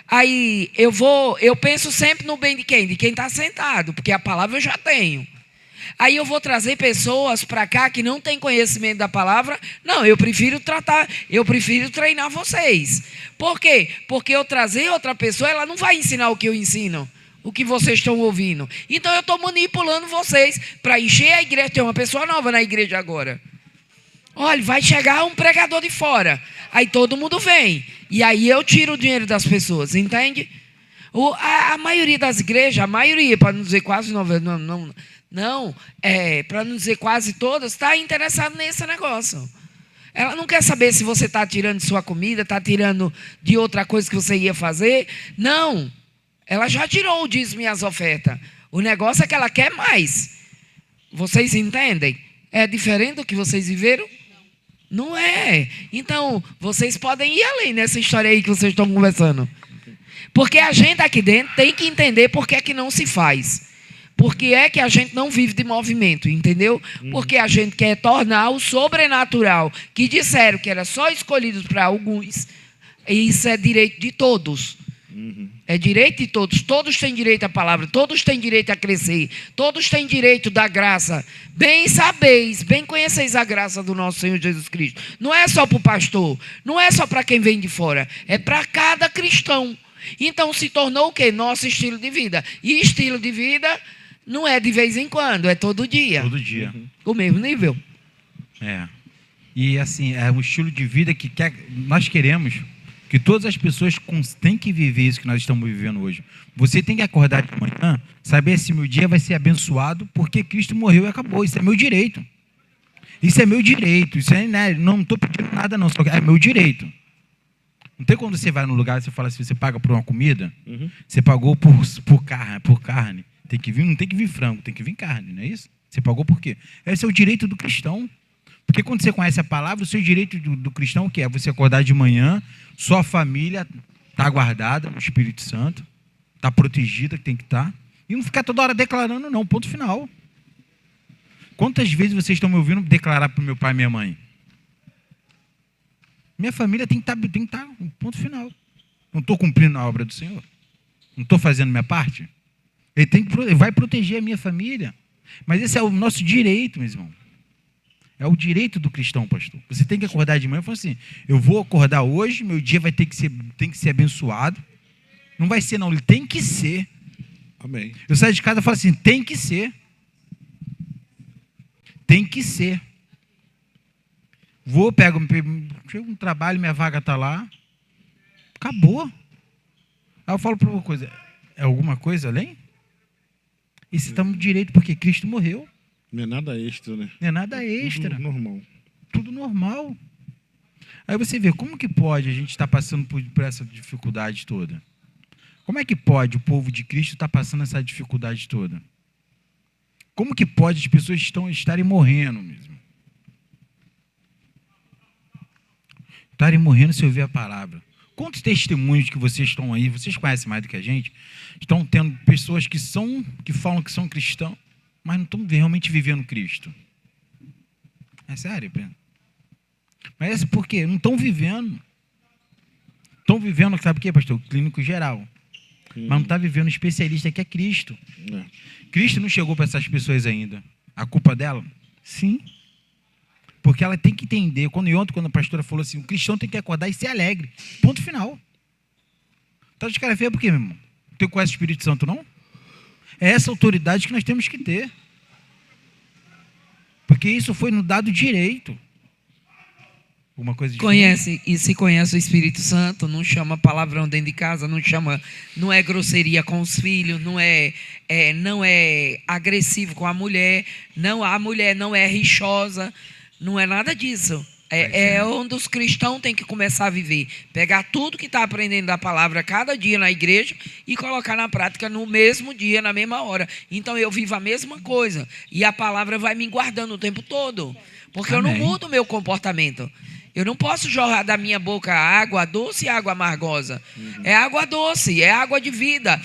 Aí eu penso sempre no bem de quem? De quem está sentado, porque a palavra eu já tenho. Aí eu vou trazer pessoas para cá que não têm conhecimento da palavra. Não, eu prefiro treinar vocês. Por quê? Porque eu trazer outra pessoa, ela não vai ensinar o que eu ensino. O que vocês estão ouvindo. Então eu estou manipulando vocês para encher a igreja. Tem uma pessoa nova na igreja agora. Olha, vai chegar um pregador de fora. Aí todo mundo vem. E aí eu tiro o dinheiro das pessoas, entende? A maioria das igrejas, para não dizer quase para não dizer quase todas, está interessada nesse negócio. Ela não quer saber se você está tirando de sua comida, está tirando de outra coisa que você ia fazer. Não. Ela já tirou o dízimo e as ofertas. O negócio é que ela quer mais. Vocês entendem? É diferente do que vocês viveram? Não é. Então, vocês podem ir além nessa história aí que vocês estão conversando. Porque a gente aqui dentro tem que entender por que é que não se faz. Porque é que a gente não vive de movimento, entendeu? Porque a gente quer tornar o sobrenatural, que disseram que era só escolhido para alguns, e isso é direito de todos. É direito de todos. Todos têm direito à palavra. Todos têm direito a crescer. Todos têm direito da graça. Bem sabeis, bem conheceis a graça do nosso Senhor Jesus Cristo. Não é só para o pastor. Não é só para quem vem de fora. É para cada cristão. Então se tornou o quê? Nosso estilo de vida. E estilo de vida não é de vez em quando. É todo dia. Todo dia. O mesmo nível. E assim, é um estilo de vida que nós queremos... que todas as pessoas têm que viver isso que nós estamos vivendo hoje. Você tem que acordar de manhã, saber se meu dia vai ser abençoado, porque Cristo morreu e acabou. Isso é meu direito. Isso é meu direito. Isso é, né? Não estou pedindo nada, não. Só que é meu direito. Não tem quando você vai num lugar e você fala assim, você paga por uma comida, você pagou por carne. Tem que vir, não tem que vir frango, tem que vir carne, não é isso? Você pagou por quê? Esse é o direito do cristão. Porque quando você conhece a palavra, o seu direito do cristão, que é você acordar de manhã, sua família está guardada no Espírito Santo, está protegida, que tem que estar, e não ficar toda hora declarando, não, ponto final. Quantas vezes vocês estão me ouvindo declarar para o meu pai e minha mãe? Minha família tem que estar, ponto final. Não estou cumprindo a obra do Senhor? Não estou fazendo minha parte? Ele vai proteger a minha família. Mas esse é o nosso direito, meus irmãos. É o direito do cristão, pastor. Você tem que acordar de manhã e falar assim, eu vou acordar hoje, meu dia tem que ser abençoado. Não vai ser, não, ele tem que ser. Amém. Eu saio de casa e falo assim, tem que ser. Tem que ser. Chego no trabalho, minha vaga está lá. Acabou. Aí eu falo para uma coisa, é alguma coisa além? E se estamos direito porque Cristo morreu. Não é nada extra, né? Não é nada extra. Tudo normal. Tudo normal. Aí você vê, como que pode a gente estar passando por essa dificuldade toda? Como é que pode o povo de Cristo estar passando essa dificuldade toda? Como que pode as pessoas estarem morrendo mesmo? Estarem morrendo se ouvir a palavra. Quantos testemunhos que vocês estão aí, vocês conhecem mais do que a gente, estão tendo pessoas que falam que são cristãos, mas não estão realmente vivendo Cristo? É sério, Breno. Mas é por quê? Não estão vivendo. Estão vivendo, sabe o que, pastor? O clínico geral. Mas não está vivendo o especialista que é Cristo. Cristo não chegou para essas pessoas ainda. A culpa dela? Sim. Porque ela tem que entender. Quando a pastora falou assim, o cristão tem que acordar e ser alegre. Ponto final. Tá de cara feia por quê, meu irmão? Tu conhece o Espírito Santo, não? É essa autoridade que nós temos que ter. Porque isso foi nos dado direito. Alguma coisa diferente? Conhece, e se conhece o Espírito Santo, não chama palavrão dentro de casa, não é grosseria com os filhos, não é agressivo com a mulher não é rixosa, não é nada disso. É onde os cristãos têm que começar a viver. Pegar tudo que está aprendendo da palavra cada dia na igreja e colocar na prática no mesmo dia, na mesma hora. Então eu vivo a mesma coisa. E a palavra vai me guardando o tempo todo. Porque Amém. Eu não mudo o meu comportamento. Eu não posso jorrar da minha boca água doce e água amargosa. É água doce, é água de vida.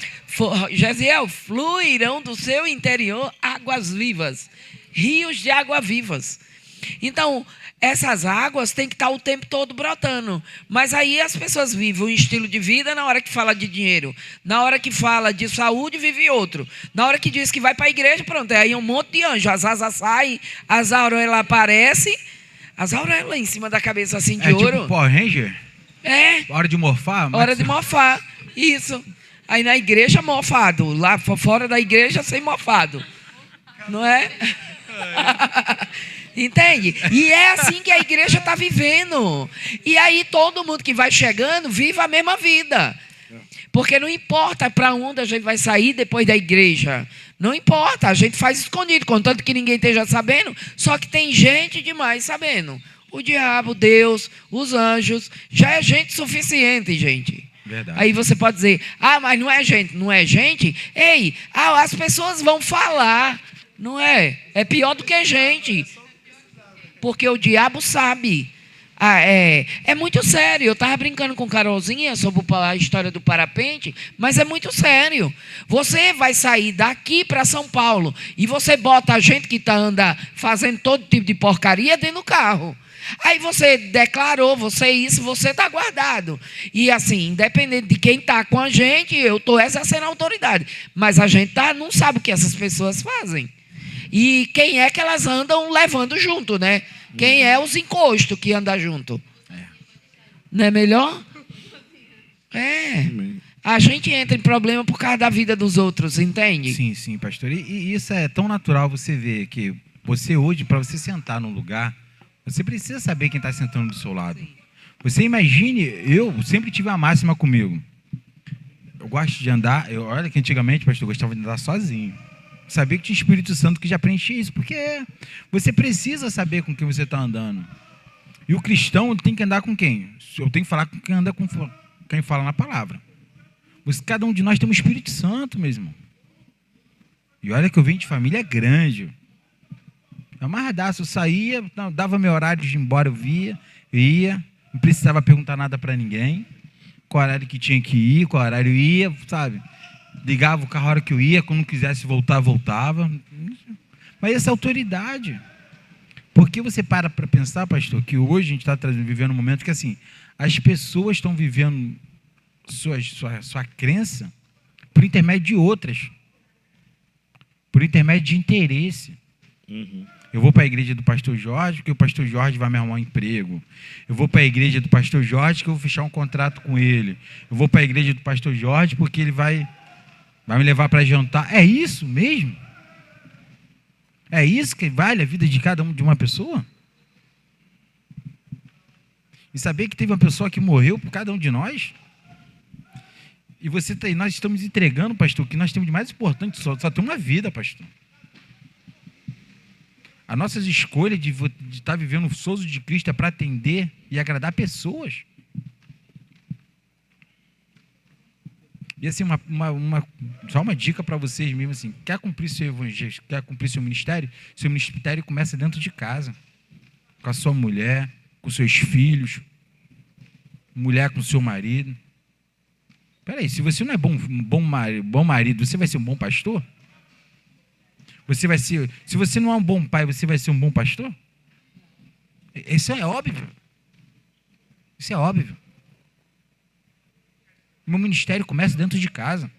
Gesiel, fluirão do seu interior águas vivas. Rios de água vivas. Então, essas águas têm que estar o tempo todo brotando. Mas aí as pessoas vivem um estilo de vida na hora que fala de dinheiro. Na hora que fala de saúde, vive outro. Na hora que diz que vai para a igreja, pronto. Aí um monte de anjo. As asas saem, as auréolas aparecem. As auréolas em cima da cabeça assim de ouro. Tipo Power Ranger? É. Hora de morfar? Hora de morfar. Isso. Aí na igreja, mofado. Lá fora da igreja, sem mofado. Não é? Entende? E é assim que a igreja está vivendo. E aí todo mundo que vai chegando vive a mesma vida. Porque não importa para onde a gente vai sair depois da igreja. Não importa, a gente faz escondido, contanto que ninguém esteja sabendo. Só que tem gente demais sabendo. O diabo, Deus, os anjos. Já é gente suficiente, gente. Verdade. Aí você pode dizer, mas não é gente. Não é gente? Ei, as pessoas vão falar. Não é? É pior do que gente. Porque o diabo sabe. É muito sério. Eu estava brincando com Carolzinha sobre a história do parapente, mas é muito sério. Você vai sair daqui para São Paulo e você bota a gente que anda fazendo todo tipo de porcaria dentro do carro. Aí você declarou, você está guardado. E assim, independente de quem está com a gente, eu estou exercendo a autoridade. Mas a gente não sabe o que essas pessoas fazem. E quem é que elas andam levando junto, né? Quem é os encostos que andam junto? Não é melhor? A gente entra em problema por causa da vida dos outros, entende? Sim, pastor. E isso é tão natural você ver que você hoje, para você sentar num lugar, você precisa saber quem está sentando do seu lado. Você imagine, eu sempre tive uma máxima comigo. Eu gosto de andar, olha que antigamente, pastor, eu gostava de andar sozinho. Sabia que tinha Espírito Santo que já preenchia isso, porque você precisa saber com quem você está andando. E o cristão tem que andar com quem? Eu tenho que falar com quem anda com quem fala na palavra. Cada um de nós tem um Espírito Santo, meu irmão. E olha que eu venho de família grande. Amarradaço, eu saía, dava meu horário de ir embora, eu ia, não precisava perguntar nada para ninguém. Qual horário que tinha que ir, qual horário eu ia, sabe? Ligava o carro a hora que eu ia, quando não quisesse voltar, voltava. Mas essa é autoridade. Porque você para pensar, pastor, que hoje a gente está vivendo um momento que assim, as pessoas estão vivendo sua crença por intermédio de outras. Por intermédio de interesse. Eu vou para a igreja do pastor Jorge, porque o pastor Jorge vai me arrumar um emprego. Eu vou para a igreja do pastor Jorge, que eu vou fechar um contrato com ele. Eu vou para a igreja do pastor Jorge, porque ele vai me levar para jantar. É isso mesmo? É isso que vale a vida de cada um, de uma pessoa? E saber que teve uma pessoa que morreu por cada um de nós? E nós estamos entregando, pastor, o que nós temos de mais importante, só tem uma vida, pastor. As nossas escolhas de estar vivendo o souzo de Cristo é para atender e agradar pessoas. E assim, só uma dica para vocês mesmo, assim, quer cumprir seu evangelho, quer cumprir seu ministério começa dentro de casa, com a sua mulher, com seus filhos. mulher com seu marido. Peraí, se você não é bom marido, você vai ser um bom pastor? Se você não é um bom pai, você vai ser um bom pastor? Isso é óbvio. Isso é óbvio. Meu ministério começa dentro de casa.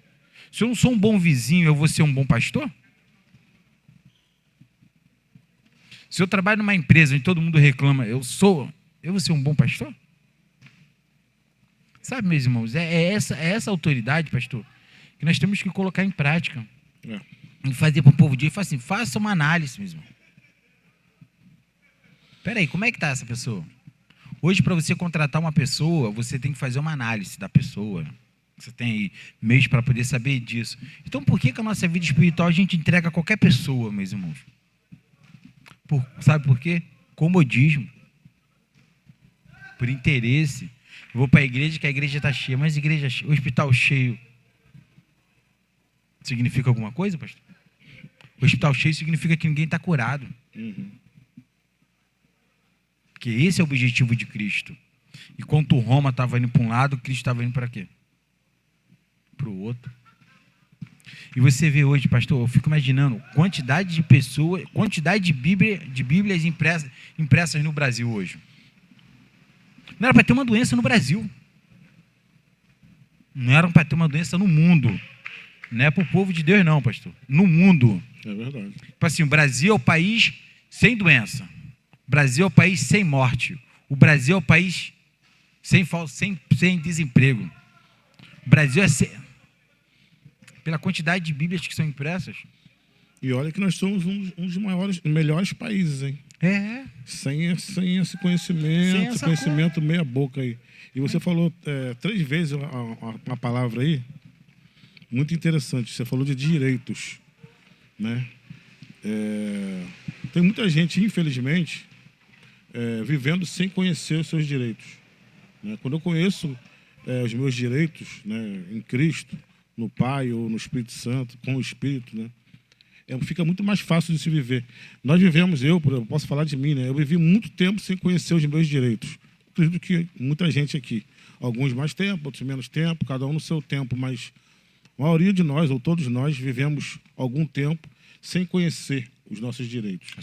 Se eu não sou um bom vizinho, eu vou ser um bom pastor? Se eu trabalho numa empresa onde todo mundo reclama, eu vou ser um bom pastor? Sabe, meus irmãos, é essa autoridade, pastor, que nós temos que colocar em prática. E fazer para o povo de Deus, assim, faça uma análise, meu irmão. Peraí, como é que está essa pessoa? Hoje, para você contratar uma pessoa, você tem que fazer uma análise da pessoa. Você tem aí meios para poder saber disso. Então, por que a nossa vida espiritual a gente entrega a qualquer pessoa, meus irmãos? Sabe por quê? Comodismo. Por interesse. Eu vou para a igreja, que a igreja está cheia, mas hospital cheio significa alguma coisa, pastor? Hospital cheio significa que ninguém está curado. Porque esse é o objetivo de Cristo. E quando Roma estava indo para um lado, Cristo estava indo para quê? Para o outro. E você vê hoje, pastor, eu fico imaginando quantidade de pessoas, quantidade de Bíblias impressas no Brasil hoje. Não era para ter uma doença no Brasil. Não era para ter uma doença no mundo. Não é para o povo de Deus, não, pastor. No mundo. É verdade. Tipo assim, o Brasil é o país sem doença. O Brasil é o país sem morte. O Brasil é o país sem desemprego. O Brasil pela quantidade de Bíblias que são impressas. E olha que nós somos um dos melhores países, hein? Sem esse conhecimento, esse conhecimento meia boca aí. E você falou 3 vezes uma palavra aí, muito interessante. Você falou de direitos, né? Tem muita gente, infelizmente, vivendo sem conhecer os seus direitos, né? Quando eu conheço os meus direitos, né, em Cristo, no Pai ou no Espírito Santo, com o Espírito, né, fica muito mais fácil de se viver. Nós vivemos, eu posso falar de mim, né? Eu vivi muito tempo sem conhecer os meus direitos. Acredito que muita gente aqui. Alguns mais tempo, outros menos tempo, cada um no seu tempo, mas a maioria de nós, ou todos nós, vivemos algum tempo sem conhecer os nossos direitos.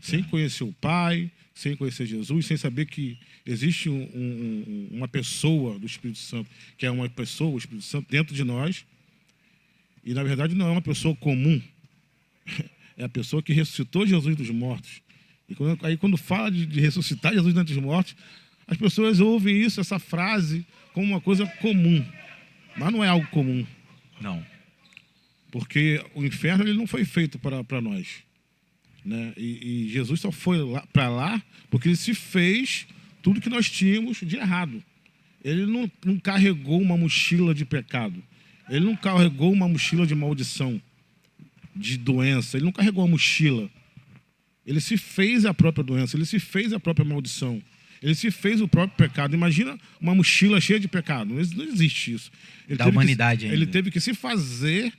Sem conhecer o Pai, sem conhecer Jesus, sem saber que existe uma pessoa do Espírito Santo, que é uma pessoa, o Espírito Santo, dentro de nós. E, na verdade, não é uma pessoa comum. É a pessoa que ressuscitou Jesus dos mortos. E quando fala de ressuscitar Jesus dos mortos, as pessoas ouvem isso, essa frase, como uma coisa comum. Mas não é algo comum. Não. Porque o inferno ele não foi feito para nós, né? E Jesus só foi para lá porque ele se fez tudo que nós tínhamos de errado. Ele não carregou uma mochila de pecado. Ele não carregou uma mochila de maldição, de doença. Ele não carregou uma mochila. Ele se fez a própria doença. Ele se fez a própria maldição. Ele se fez o próprio pecado. Imagina uma mochila cheia de pecado. Não existe isso. Da humanidade ainda. Ele teve que se fazer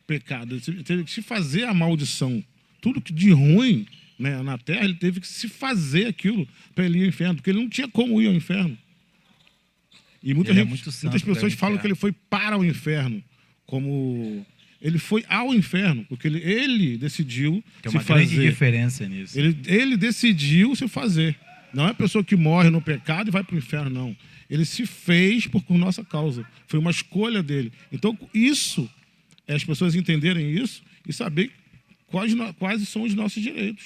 pecado. Ele teve que se fazer a maldição. Tudo que de ruim, né, na terra, ele teve que se fazer aquilo para ele ir ao inferno. Porque ele não tinha como ir ao inferno. E muitas pessoas falam que ele foi para o inferno. Como ele foi ao inferno. Porque ele decidiu tem se uma fazer. grande diferença nisso. Ele decidiu se fazer. Não é a pessoa que morre no pecado e vai para o inferno, não. Ele se fez por nossa causa. Foi uma escolha dele. Então, isso, as pessoas entenderem isso e saber quais são os nossos direitos.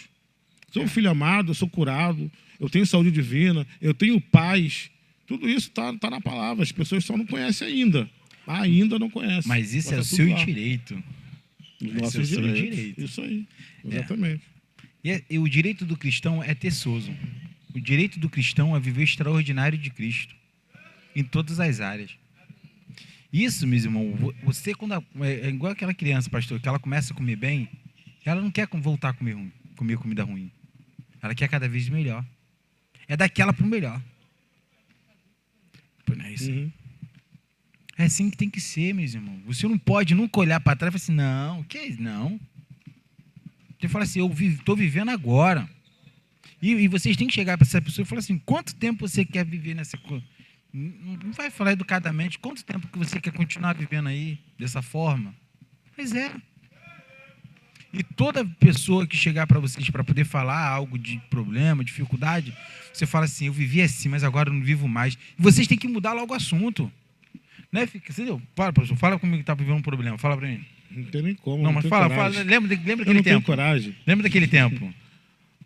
Sou um filho amado, eu sou curado, eu tenho saúde divina, eu tenho paz. Tudo isso está na palavra. As pessoas só não conhecem ainda. Ainda não conhecem. Mas isso é o seu direito. Os nossos direitos. Isso aí. Exatamente. E o direito do cristão é ter sozo. O direito do cristão é viver extraordinário de Cristo. Em todas as áreas. Isso, meus irmãos, você quando é igual aquela criança, pastor, que ela começa a comer bem, ela não quer voltar a comer comida ruim. Ela quer cada vez melhor. É daquela para o melhor. Não é isso? É assim que tem que ser, meus irmãos. Você não pode nunca olhar para trás e falar assim, não, que é isso? Não. Você fala assim, eu estou vivendo agora. E vocês têm que chegar para essa pessoa e falar assim, quanto tempo você quer viver Não vai falar educadamente. Quanto tempo que você quer continuar vivendo aí dessa forma? Mas é. E toda pessoa que chegar para vocês para poder falar algo de problema, dificuldade, você fala assim, eu vivi assim, mas agora eu não vivo mais. E vocês têm que mudar logo o assunto. Né? Entendeu? Fala, professor, fala comigo que está vivendo um problema. Fala para mim. Não tem nem como. Não, mas fala. Lembra daquele tempo? Eu não tenho coragem. Lembra daquele tempo?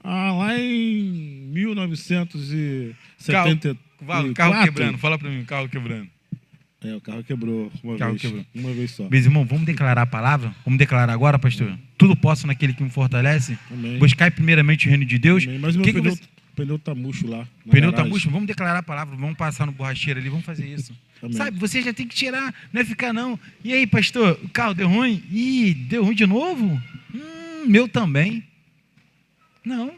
Lá em 1974. O carro quebrando. Fala para mim, o carro quebrando. O carro quebrou uma vez só. Meus irmãos, vamos declarar a palavra? Vamos declarar agora, pastor? Tudo posso naquele que me fortalece? Amém. Buscar primeiramente o reino de Deus. Amém. Mas o pneu tá murcho lá. Pneu tá murcho? Vamos declarar a palavra, vamos passar no borracheiro ali, vamos fazer isso. Amém. Sabe, você já tem que tirar, não é ficar não. E aí, pastor, o carro deu ruim? Ih, deu ruim de novo? Meu também. Não.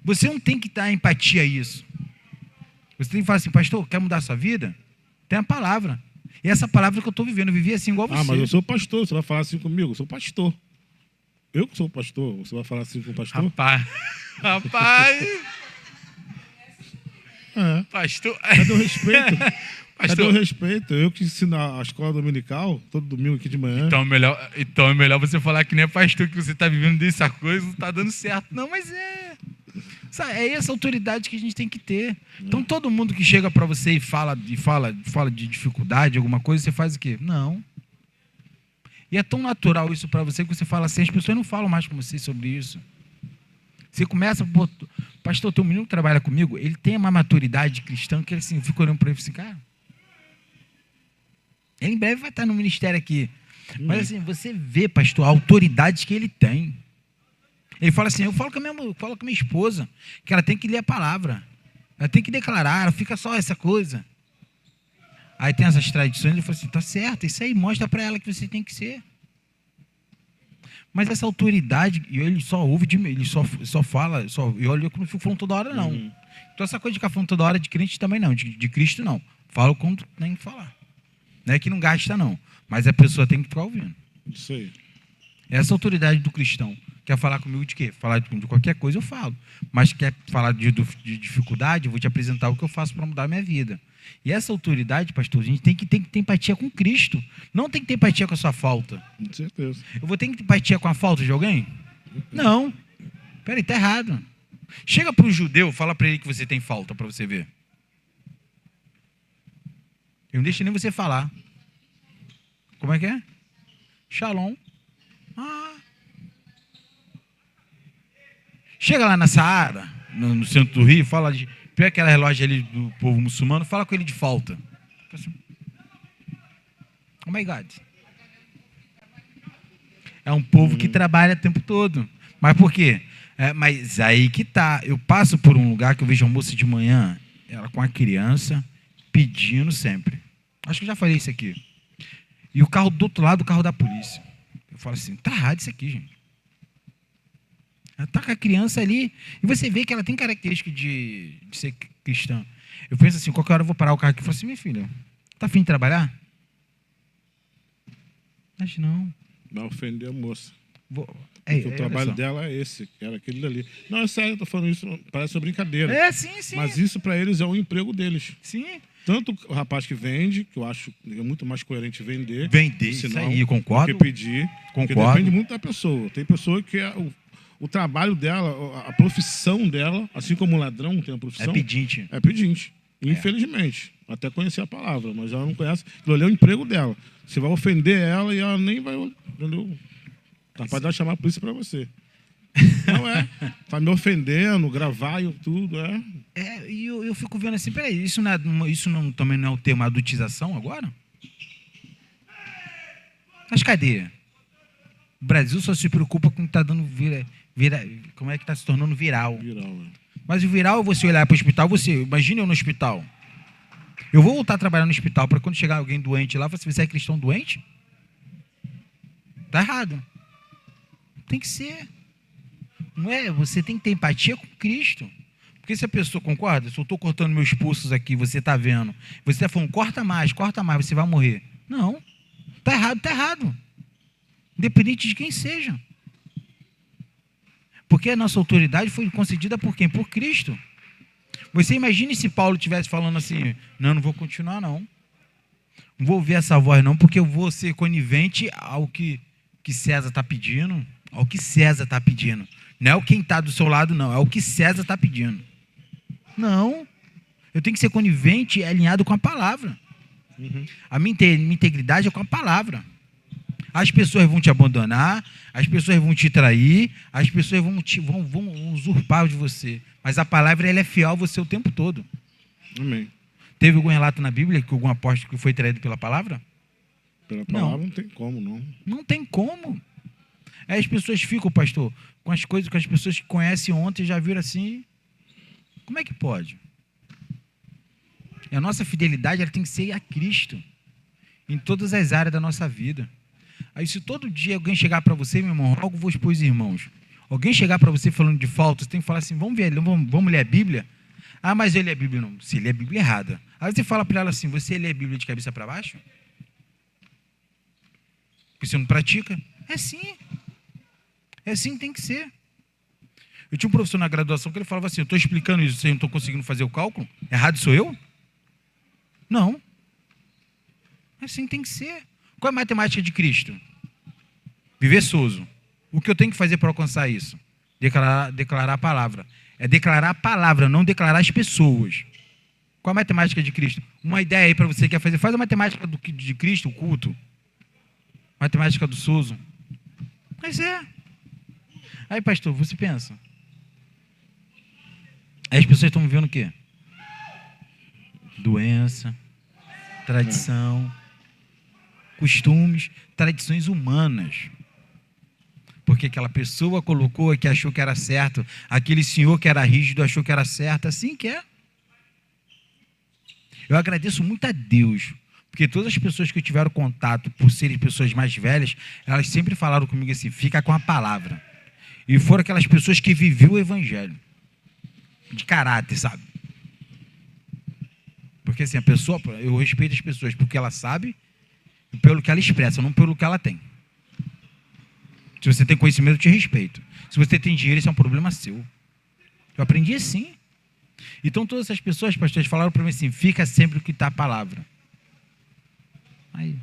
Você não tem que dar empatia a isso. Você tem que falar assim, pastor, quer mudar a sua vida? Tem a palavra. E essa palavra que eu estou vivendo, eu vivi assim igual você. Mas eu sou pastor, você vai falar assim comigo? Eu sou pastor. Eu que sou pastor, você vai falar assim com o pastor? Rapaz. Pastor. Cadê o respeito? Cadê o respeito? Eu que ensino a escola dominical, todo domingo aqui de manhã. Então é melhor você falar que nem é pastor, que você está vivendo dessa coisa, não está dando certo. Não, mas é... Sabe, é essa autoridade que a gente tem que ter. Então, todo mundo que chega para você e fala de dificuldade, alguma coisa, você faz o quê? Não. E é tão natural isso para você que você fala assim, as pessoas não falam mais com você sobre isso. Você começa, pastor, tem um menino que trabalha comigo, ele tem uma maturidade cristã que ele assim, eu fico olhando para ele e assim, cara, ele em breve vai estar no ministério aqui. Mas assim, você vê, pastor, a autoridade que ele tem. Ele fala assim, eu falo com a minha esposa, que ela tem que ler a palavra. Ela tem que declarar, fica só essa coisa. Aí tem essas tradições, ele fala assim, tá certo, isso aí mostra para ela que você tem que ser. Mas essa autoridade, ele só ouve de mim, ele só fala, eu não fico falando toda hora, não. Então essa coisa de ficar falando toda hora de crente também não, de Cristo não. Falo quando tem que falar. Não é que não gasta não, mas a pessoa tem que ficar ouvindo. Isso aí. Essa autoridade do cristão. Quer falar comigo de quê? Falar de qualquer coisa eu falo. Mas quer falar de dificuldade, eu vou te apresentar o que eu faço para mudar a minha vida. E essa autoridade, pastor, a gente tem que ter empatia com Cristo. Não tem que ter empatia com a sua falta. Com certeza. Eu vou ter que ter empatia com a falta de alguém? Não. Peraí, está errado. Chega para o judeu, fala para ele que você tem falta, para você ver. Eu não deixo nem você falar. Como é que é? Shalom. Chega lá na Saara, no centro do Rio, fala de... Pega aquela relógio ali do povo muçulmano, fala com ele de falta. Oh my God. É um povo que trabalha o tempo todo. Mas por quê? Mas aí que tá. Eu passo por um lugar que eu vejo a moça de manhã, ela com a criança, pedindo sempre. Acho que eu já falei isso aqui. E o carro do outro lado, o carro da polícia. Eu falo assim, tá errado isso aqui, gente. Ela está com a criança ali e você vê que ela tem característica de ser cristã. Eu penso assim, qualquer hora eu vou parar o carro aqui e falo assim, minha filha, tá afim de trabalhar? Mas não. Vai ofender a moça. O trabalho dela é esse, era aquele dali. Não, é sério, eu tô falando isso, parece uma brincadeira. Sim. Mas isso para eles é o emprego deles. Sim. Tanto o rapaz que vende, que eu acho é muito mais coerente vender. Isso aí, eu concordo. Do que pedir. Concordo. Porque depende muito da pessoa. Tem pessoa que o trabalho dela, a profissão dela, assim como o ladrão tem a profissão... É pedinte. É pedinte. Infelizmente. Até conhecer a palavra, mas ela não conhece. Aquilo ali é o emprego dela. Você vai ofender ela e ela nem vai... Entendeu? Capaz de ela chamar a polícia pra você. Não é. Tá me ofendendo, gravar e tudo, E eu fico vendo assim, peraí, isso também não é o termo adultização agora? Mas cadê? O Brasil só se preocupa com o que tá dando como é que está se tornando viral. Mas o viral é você olhar para o hospital, imagina eu no hospital. Eu vou voltar a trabalhar no hospital para quando chegar alguém doente lá, você é cristão doente? Tá errado. Tem que ser. Não é? Você tem que ter empatia com Cristo. Porque se a pessoa concorda, se eu estou cortando meus pulsos aqui, você está vendo, você está falando, corta mais, você vai morrer. Não. Tá errado. Independente de quem seja. Porque a nossa autoridade foi concedida por quem? Por Cristo. Você imagine se Paulo estivesse falando assim, não vou continuar não. Não vou ouvir essa voz não, porque eu vou ser conivente ao que César está pedindo. Ao que César está pedindo. Não é o quem está do seu lado, não. É o que César está pedindo. Não. Eu tenho que ser conivente e alinhado com a palavra. A minha integridade é com a palavra. As pessoas vão te abandonar, as pessoas vão te trair, as pessoas vão usurpar de você. Mas a palavra ela é fiel a você o tempo todo. Amém. Teve algum relato na Bíblia que algum apóstolo que foi traído pela palavra? Pela palavra não tem como, não. Não tem como. Aí as pessoas ficam, pastor, com as coisas que as pessoas que conhecem ontem já viram assim. Como é que pode? E a nossa fidelidade ela tem que ser a Cristo. Em todas as áreas da nossa vida. Aí se todo dia alguém chegar para você, meu irmão, algo vou expor os irmãos. Alguém chegar para você falando de falta, você tem que falar assim, vamos ler a Bíblia? Ah, mas eu li a Bíblia não. Você lê a Bíblia errada. Aí você fala para ela assim, você lê a Bíblia de cabeça para baixo? Porque você não pratica? É sim. É assim que tem que ser. Eu tinha um professor na graduação que ele falava assim, eu estou explicando isso, vocês não estão conseguindo fazer o cálculo? Errado sou eu? Não. É assim que tem que ser. Qual é a matemática de Cristo? Viver sozo. O que eu tenho que fazer para alcançar isso? Declarar a palavra. É declarar a palavra, não declarar as pessoas. Qual a matemática de Cristo? Uma ideia aí para você que quer fazer. Faz a matemática de Cristo, o culto. Matemática do sozo. Mas é. Aí, pastor, você pensa. Aí as pessoas estão vivendo o quê? Doença, tradição, costumes, tradições humanas. Porque aquela pessoa colocou que achou que era certo, aquele senhor que era rígido achou que era certo, assim que é. Eu agradeço muito a Deus, porque todas as pessoas que eu tiveram contato, por serem pessoas mais velhas, elas sempre falaram comigo assim, fica com a palavra. E foram aquelas pessoas que viviam o evangelho. De caráter, sabe? Porque assim, a pessoa, eu respeito as pessoas porque ela sabe e pelo que ela expressa, não pelo que ela tem. Se você tem conhecimento, eu te respeito. Se você tem dinheiro, isso é um problema seu. Eu aprendi assim. Então todas essas pessoas, pastores, falaram para mim assim, fica sempre o que está a palavra. Aí,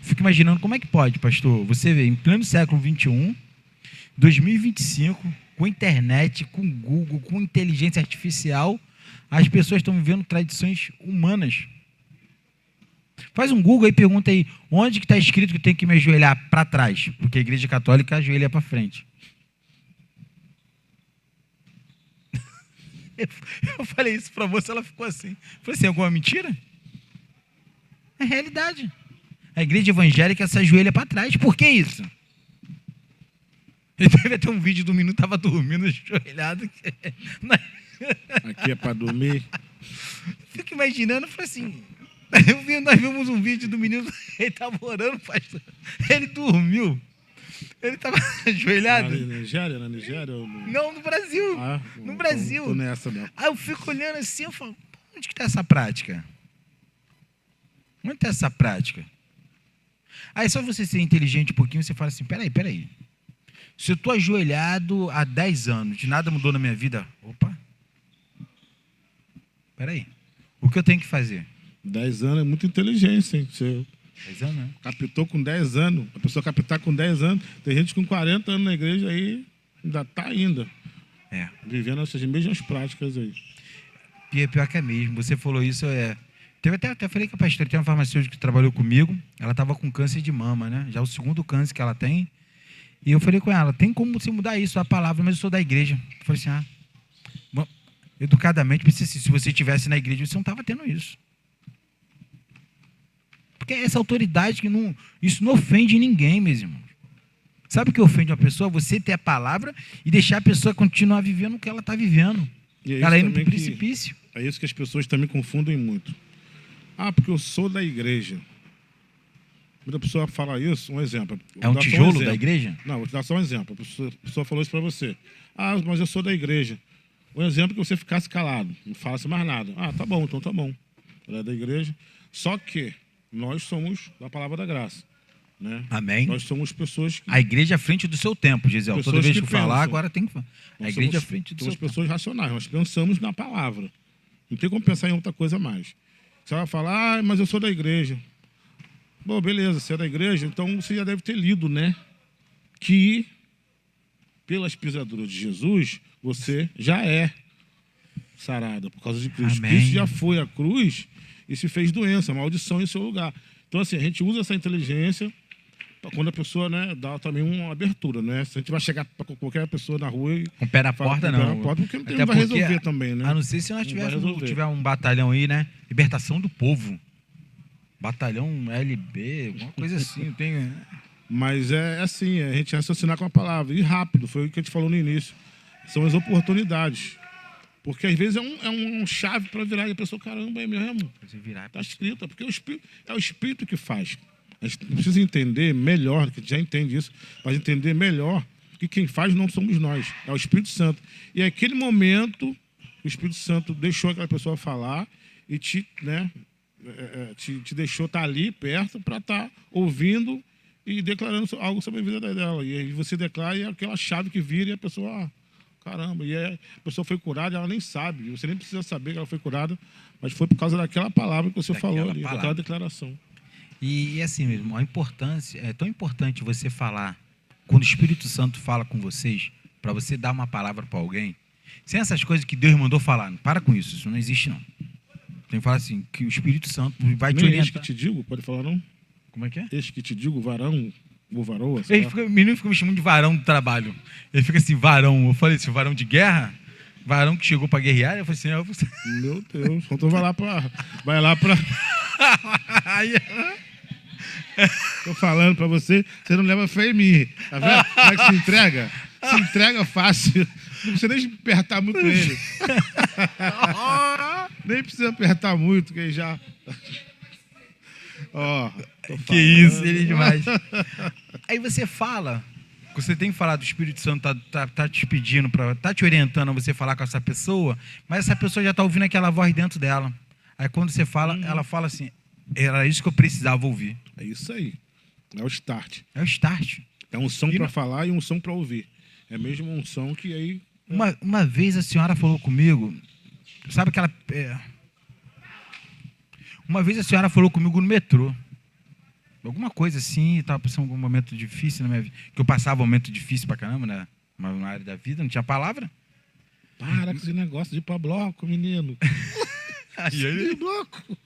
fico imaginando como é que pode, pastor, você vê, em pleno século XXI, 2025, com internet, com Google, com inteligência artificial, as pessoas estão vivendo tradições humanas. Faz um Google aí e pergunta aí, onde que está escrito que tem que me ajoelhar para trás? Porque a igreja católica ajoelha para frente. Eu falei isso para a moça, ela ficou assim. Eu falei assim, alguma mentira? É realidade. A igreja evangélica se ajoelha para trás. Por que isso? Ele teve até um vídeo do menino, estava dormindo, ajoelhado. Aqui é para dormir. Fico imaginando, falei assim... Nós vimos um vídeo do menino, ele estava orando, pastor. Ele dormiu. Ele estava ajoelhado. Na Nigéria? Ou no... Não, no Brasil. No Brasil. Tô nessa, não. Aí eu fico olhando assim, eu falo, onde que está essa prática? Onde está essa prática? Aí só você ser inteligente um pouquinho, você fala assim, peraí. Se eu estou ajoelhado há 10 anos, nada mudou na minha vida, opa. Peraí. O que eu tenho que fazer? 10 anos é muita inteligência, hein? Você 10 anos, né? captou com 10 anos. A pessoa captar com 10 anos. Tem gente com 40 anos na igreja aí, ainda está ainda. Vivendo essas mesmas práticas aí. Pior que é mesmo. Você falou isso, Teve até falei que a pastora tem uma farmacêutica que trabalhou comigo. Ela estava com câncer de mama, né? Já é o segundo câncer que ela tem. E eu falei com ela, tem como você mudar isso, a palavra, mas eu sou da igreja. Eu falei assim, educadamente, se você estivesse na igreja, você não estava tendo isso. Porque essa autoridade que não... Isso não ofende ninguém, meus irmãos. Sabe o que ofende uma pessoa? Você ter a palavra e deixar a pessoa continuar vivendo o que ela está vivendo. Ela indo para o precipício. É isso que as pessoas também confundem muito. Porque eu sou da igreja. Quando a pessoa fala isso, um exemplo. É um tijolo da igreja? Não, vou te dar só um exemplo. A pessoa falou isso para você. Mas eu sou da igreja. Um exemplo é que você ficasse calado, não falasse mais nada. Tá bom, então tá bom. Ela é da igreja. Só que nós somos da palavra da graça. né? Amém. Nós somos pessoas que... A igreja à frente do seu tempo, Gisele. Pessoas Toda vez que que eu falar, pensam. agora tem que falar. A Nós igreja à somos- frente do seu somos tempo. pessoas racionais, nós pensamos na palavra. Não tem como pensar em outra coisa mais. Você vai falar, mas eu sou da igreja. Bom, beleza, você é da igreja, então você já deve ter lido, né? Que pelas pisaduras de Jesus, você já é sarada por causa de Cristo. Amém. Cristo já foi à cruz e se fez doença, maldição em seu lugar. Então, assim, a gente usa essa inteligência pra quando a pessoa, né, dá também uma abertura, né? Se a gente vai chegar para qualquer pessoa na rua e Com o pé na falar porta, com o pé não. na porta, porque não, tem, Até não vai porque, resolver também, né? A não ser se nós Não vai resolver. tiver um batalhão aí, né? Libertação do povo. Batalhão LB, alguma coisa assim. Tem... Mas é assim, a gente raciocinar com a palavra. E rápido, foi o que a gente falou no início. São as oportunidades. Porque às vezes é um chave para virar e a pessoa, caramba, é mesmo. Você virar. Está escrito, porque é o Espírito que faz. A gente precisa entender melhor, que a gente já entende isso, mas entender melhor que quem faz não somos nós, é o Espírito Santo. E é aquele momento, o Espírito Santo deixou aquela pessoa falar e te deixou estar ali perto para estar ouvindo e declarando algo sobre a vida dela. E aí você declara e é aquela chave que vira e a pessoa, caramba, e a pessoa foi curada e ela nem sabe. Você nem precisa saber que ela foi curada, mas foi por causa daquela palavra que você falou ali, palavra. daquela declaração. E assim mesmo, a importância, é tão importante você falar, quando o Espírito Santo fala com vocês, para você dar uma palavra para alguém, sem essas coisas que Deus mandou falar. Não para com isso não existe não. Tem que falar assim, que o Espírito Santo vai te Nem orientar. eis que te digo, pode falar não? Como é que é? Eis que te digo, varão ou varoa, sei Ele lá. fica, o menino fica me chamando de varão do trabalho. Ele fica assim, varão. Eu falei assim, varão de guerra? Varão que chegou para guerrear? Eu falei assim, você... Meu Deus, então vai lá pra... Aí, Tô falando pra você, você não leva fé em mim. Tá vendo? Como é que se entrega? Se entrega fácil. Não precisa nem apertar muito ele. Nem precisa apertar muito, que aí já... Ó, tô que falando. isso, ele é demais. Aí você fala, você tem que falar do Espírito Santo, tá te pedindo, tá te orientando a você falar com essa pessoa, mas essa pessoa já tá ouvindo aquela voz dentro dela. Aí quando você fala, ela fala assim, era isso que eu precisava ouvir. É isso aí. É o start. É o start. É um som E pra não- falar e um som pra ouvir. É mesmo um som que aí... Uma vez a senhora falou comigo, sabe aquela... Uma vez a senhora falou comigo no metrô. Alguma coisa assim, estava passando algum momento difícil na minha vida. Que eu passava um momento difícil pra caramba, né? Na área da vida, não tinha palavra. Para com esse negócio de ir pra bloco, menino. Aí ele... De bloco.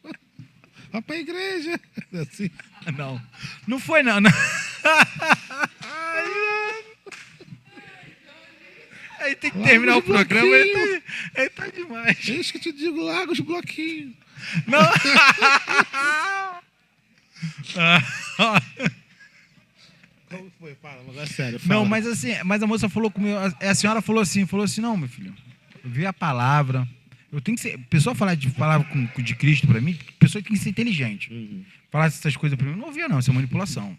Vai pra igreja. Assim. Não, não foi não. Não. Aí tem que terminar o Larga os programa, bloquinhos. ele tá demais. Eis que te digo, larga os bloquinhos. Não. Como foi? Fala, mas é sério. Fala. Não, mas assim, mas a moça falou comigo, a senhora falou assim, não, meu filho, eu vi a palavra, eu tenho que ser, pessoa falar de palavra de Cristo pra mim, pessoa tem que ser inteligente. Uhum. Falar essas coisas pra mim, eu não ouvia não, isso é manipulação.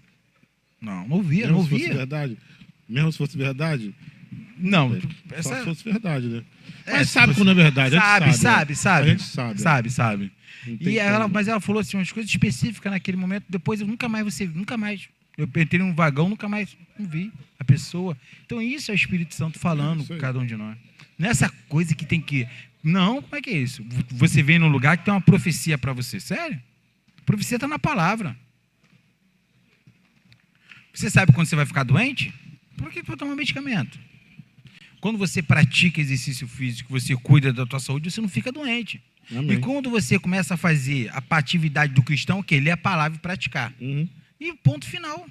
Não ouvia, não Mesmo se fosse ouvia. verdade? Mesmo se fosse verdade? Não, Só essa... se fosse verdade, né? É, Mas se sabe fosse- quando é verdade. A Sabe. gente sabe. A gente sabe. Sabe. Não tem E ela, como. mas ela falou assim, umas coisas específicas naquele momento, depois eu nunca mais. Eu entrei num vagão, nunca mais não vi a pessoa. Então isso é o Espírito Santo falando Isso com aí. cada um de nós. Nessa coisa que tem que... Não, como é que é isso? Você vem num lugar que tem uma profecia para você. Sério? A profecia está na palavra. Você sabe quando você vai ficar doente? Por que vai tomar medicamento? Quando você pratica exercício físico, você cuida da tua saúde, você não fica doente. Amém. E quando você começa a fazer a atividade do cristão, que ele é a palavra e praticar. Uhum. E ponto final.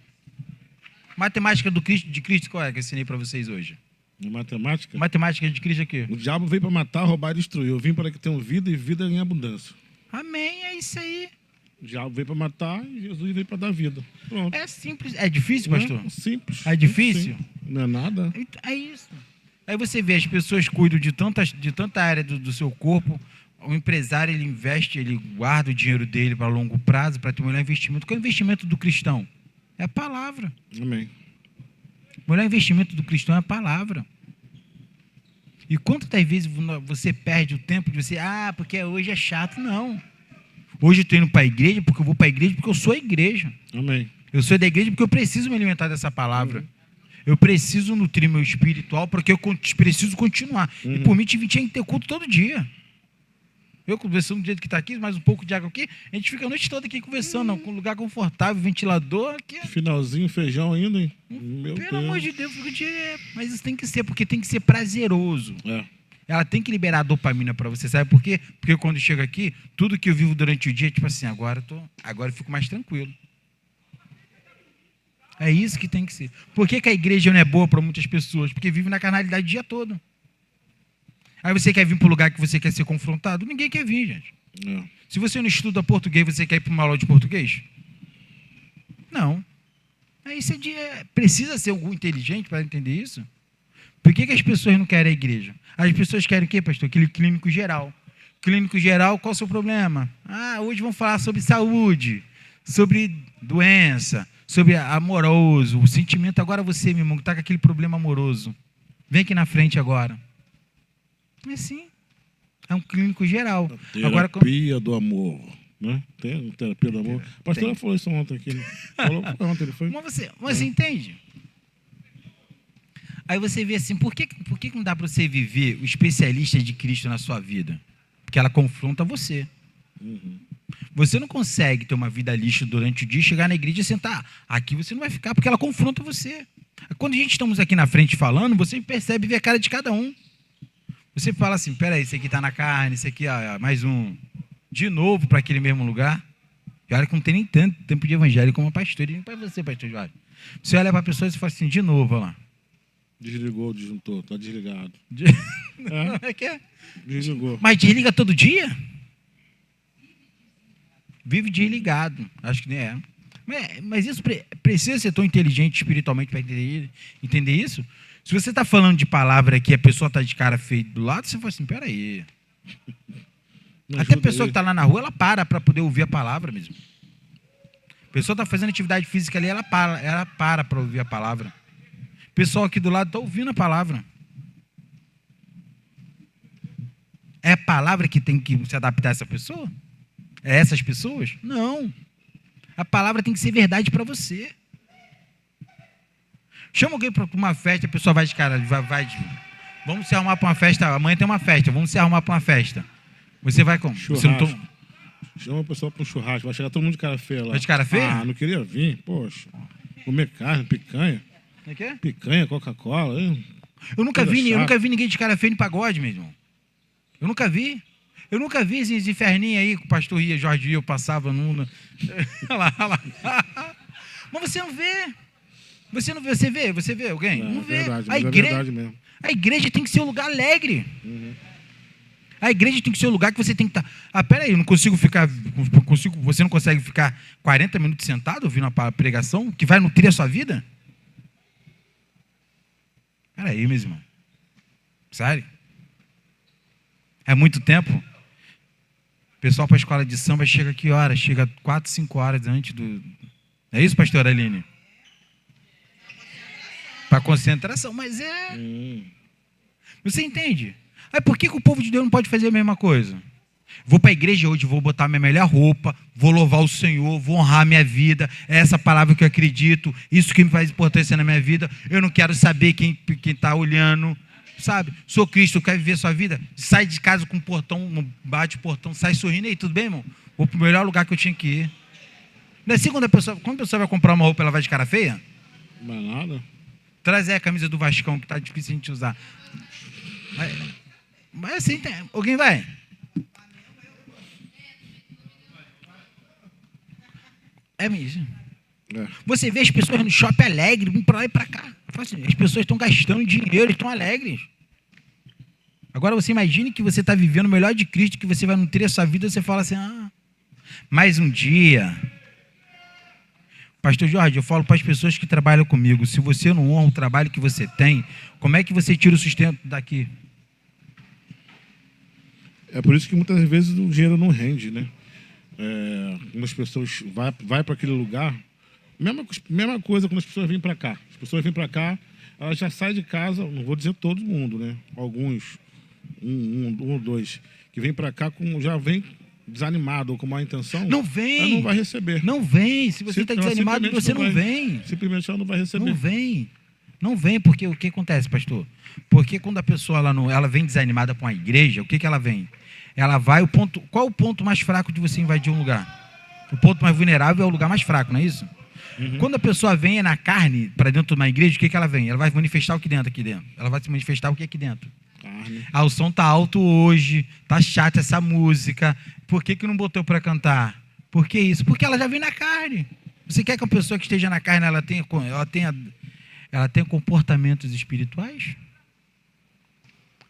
Matemática de Cristo, qual é que eu ensinei para vocês hoje? Na matemática, Matemática de Cristo aqui. o diabo veio para matar, roubar e destruir. Eu vim para que tenham vida e vida em abundância. Amém, é isso aí. O diabo veio para matar e Jesus veio para dar vida. Pronto. É simples. É difícil, pastor? É simples. É difícil? Sim. Não é nada. É isso. Aí você vê, as pessoas cuidam de tanta área do seu corpo. O empresário, ele investe, ele guarda o dinheiro dele para longo prazo, para ter o melhor investimento. Qual é o investimento do cristão? É a palavra. Amém. O melhor investimento do cristão é a palavra. E quantas vezes você perde o tempo de você, porque hoje é chato? Não. Hoje eu estou indo para a igreja porque eu vou para a igreja porque eu sou a igreja. Amém. Eu sou da igreja porque eu preciso me alimentar dessa palavra. Eu preciso nutrir meu espiritual porque eu preciso continuar. E por mim tinha que ter culto todo dia. Eu conversando do jeito que está aqui, mais um pouco de água aqui, a gente fica a noite toda aqui conversando, com um lugar confortável, ventilador. Aqui. Finalzinho, feijão ainda, hein? Pelo amor de Deus, mas isso tem que ser, porque tem que ser prazeroso. Ela tem que liberar dopamina para você, sabe por quê? Porque quando chega aqui, tudo que eu vivo durante o dia, tipo assim, agora eu fico mais tranquilo. É isso que tem que ser. Por que a igreja não é boa para muitas pessoas? Porque vive na carnalidade o dia todo. Aí você quer vir para um lugar que você quer ser confrontado? Ninguém quer vir, gente. Se você não estuda português, você quer ir para uma aula de português? Não. Aí você precisa ser algum inteligente para entender isso? Por que as pessoas não querem a igreja? As pessoas querem o quê, pastor? Aquele clínico geral. Clínico geral, qual é o seu problema? Hoje vamos falar sobre saúde, sobre doença, sobre amoroso, o sentimento. Agora você, meu irmão, que está com aquele problema amoroso. Vem aqui na frente agora. É assim. É um clínico geral. Terapia do amor. Né? Tem terapia do amor. A pastora falou isso ontem aqui. Falou ontem, ele foi. Mas você entende? Aí você vê assim, por que não dá para você viver o especialista de Cristo na sua vida? Porque ela confronta você. Você não consegue ter uma vida lixo durante o dia, chegar na igreja e sentar. Aqui você não vai ficar, porque ela confronta você. Quando a gente estamos aqui na frente falando, você percebe e vê a cara de cada um. Você fala assim, peraí, esse aqui está na carne, esse aqui, mais um. De novo para aquele mesmo lugar. E olha que não tem nem tanto tempo de evangelho como a pastora. E nem para você, pastor Jorge. Você olha para a pessoa e fala assim, de novo, olha lá. Desligou o disjuntor, está desligado. É que é? Desligou. Mas desliga todo dia? Vive desligado. Acho que nem é. Mas isso precisa ser tão inteligente espiritualmente para entender isso? Se você está falando de palavra que a pessoa está de cara feia do lado, você fala assim, peraí. Até a pessoa que está lá na rua, ela para poder ouvir a palavra mesmo. A pessoa está fazendo atividade física ali, ela para ouvir a palavra. O pessoal aqui do lado está ouvindo a palavra. É a palavra que tem que se adaptar a essa pessoa? É essas pessoas? Não. A palavra tem que ser verdade para você. Chama alguém para uma festa, a pessoa vai de cara, vamos se arrumar para uma festa, amanhã tem uma festa, vamos se arrumar para uma festa. Você vai como? Churrasco. Chama a pessoa para um churrasco, vai chegar todo mundo de cara feia lá. Vai de cara feia? Não queria vir, poxa. Comer carne, picanha. O que é? Picanha, Coca-Cola. Eu nunca vi ninguém de cara feia em pagode, meu irmão. Eu nunca vi esses inferninhos aí que o pastor Jorge eu passava numa. Olha lá. Mas você não vê. Você vê alguém? Não vê. Verdade, A verdade mesmo. A igreja tem que ser um lugar alegre. A igreja tem que ser um lugar que você tem que estar. Peraí, eu não consigo ficar. Você não consegue ficar 40 minutos sentado ouvindo uma pregação que vai nutrir a sua vida? Peraí, meu irmão. Sério? É muito tempo? O pessoal para a escola de samba chega que horas? Chega 4, 5 horas antes do. É isso, pastora Aline? Para concentração, mas é. Você entende? Aí por que o povo de Deus não pode fazer a mesma coisa? Vou para a igreja hoje, vou botar minha melhor roupa, vou louvar o Senhor, vou honrar a minha vida, é essa palavra que eu acredito, isso que me faz importância na minha vida, eu não quero saber quem está olhando, sabe? Sou Cristo, quer viver sua vida? Sai de casa com o portão, bate o portão, sai sorrindo, aí, tudo bem, irmão? Vou para o melhor lugar que eu tinha que ir. Não é assim quando a pessoa vai comprar uma roupa, ela vai de cara feia? Não é nada. Traz aí a camisa do Vascão, que está difícil a gente usar. Mas assim, alguém vai? É mesmo. Você vê as pessoas no shopping alegres, indo para lá e para cá. As pessoas estão gastando dinheiro, estão alegres. Agora você imagine que você está vivendo o melhor de Cristo, que você vai nutrir a sua vida, e você fala assim, mais um dia. Pastor Jorge, eu falo para as pessoas que trabalham comigo, se você não honra o trabalho que você tem, como é que você tira o sustento daqui? É por isso que muitas vezes o dinheiro não rende, né? Quando as pessoas vai para aquele lugar, mesma coisa quando as pessoas vêm para cá. As pessoas vêm para cá, elas já saem de casa, não vou dizer todo mundo, né? Alguns, um ou dois, que vêm para cá já vem desanimado ou com má intenção, Não vem. ela não vai receber. Não vem. Se você está Ela desanimado, simplesmente você não vem. Simplesmente ela não vai receber. Não vem. Não vem, porque o que acontece, pastor? Porque quando a pessoa ela vem desanimada para uma igreja, o que ela vem? Ela vai, qual o ponto mais fraco de você invadir um lugar? O ponto mais vulnerável é o lugar mais fraco, não é isso? Uhum. Quando a pessoa vem na carne para dentro de uma igreja, o que ela vem? Ela vai manifestar o que dentro aqui dentro. Ela vai se manifestar o que aqui dentro. Carne. Ah, o som tá alto hoje, tá chata essa música. Por que não botou para cantar? Por que isso? Porque ela já vem na carne. Você quer que uma pessoa que esteja na carne ela tenha comportamentos espirituais?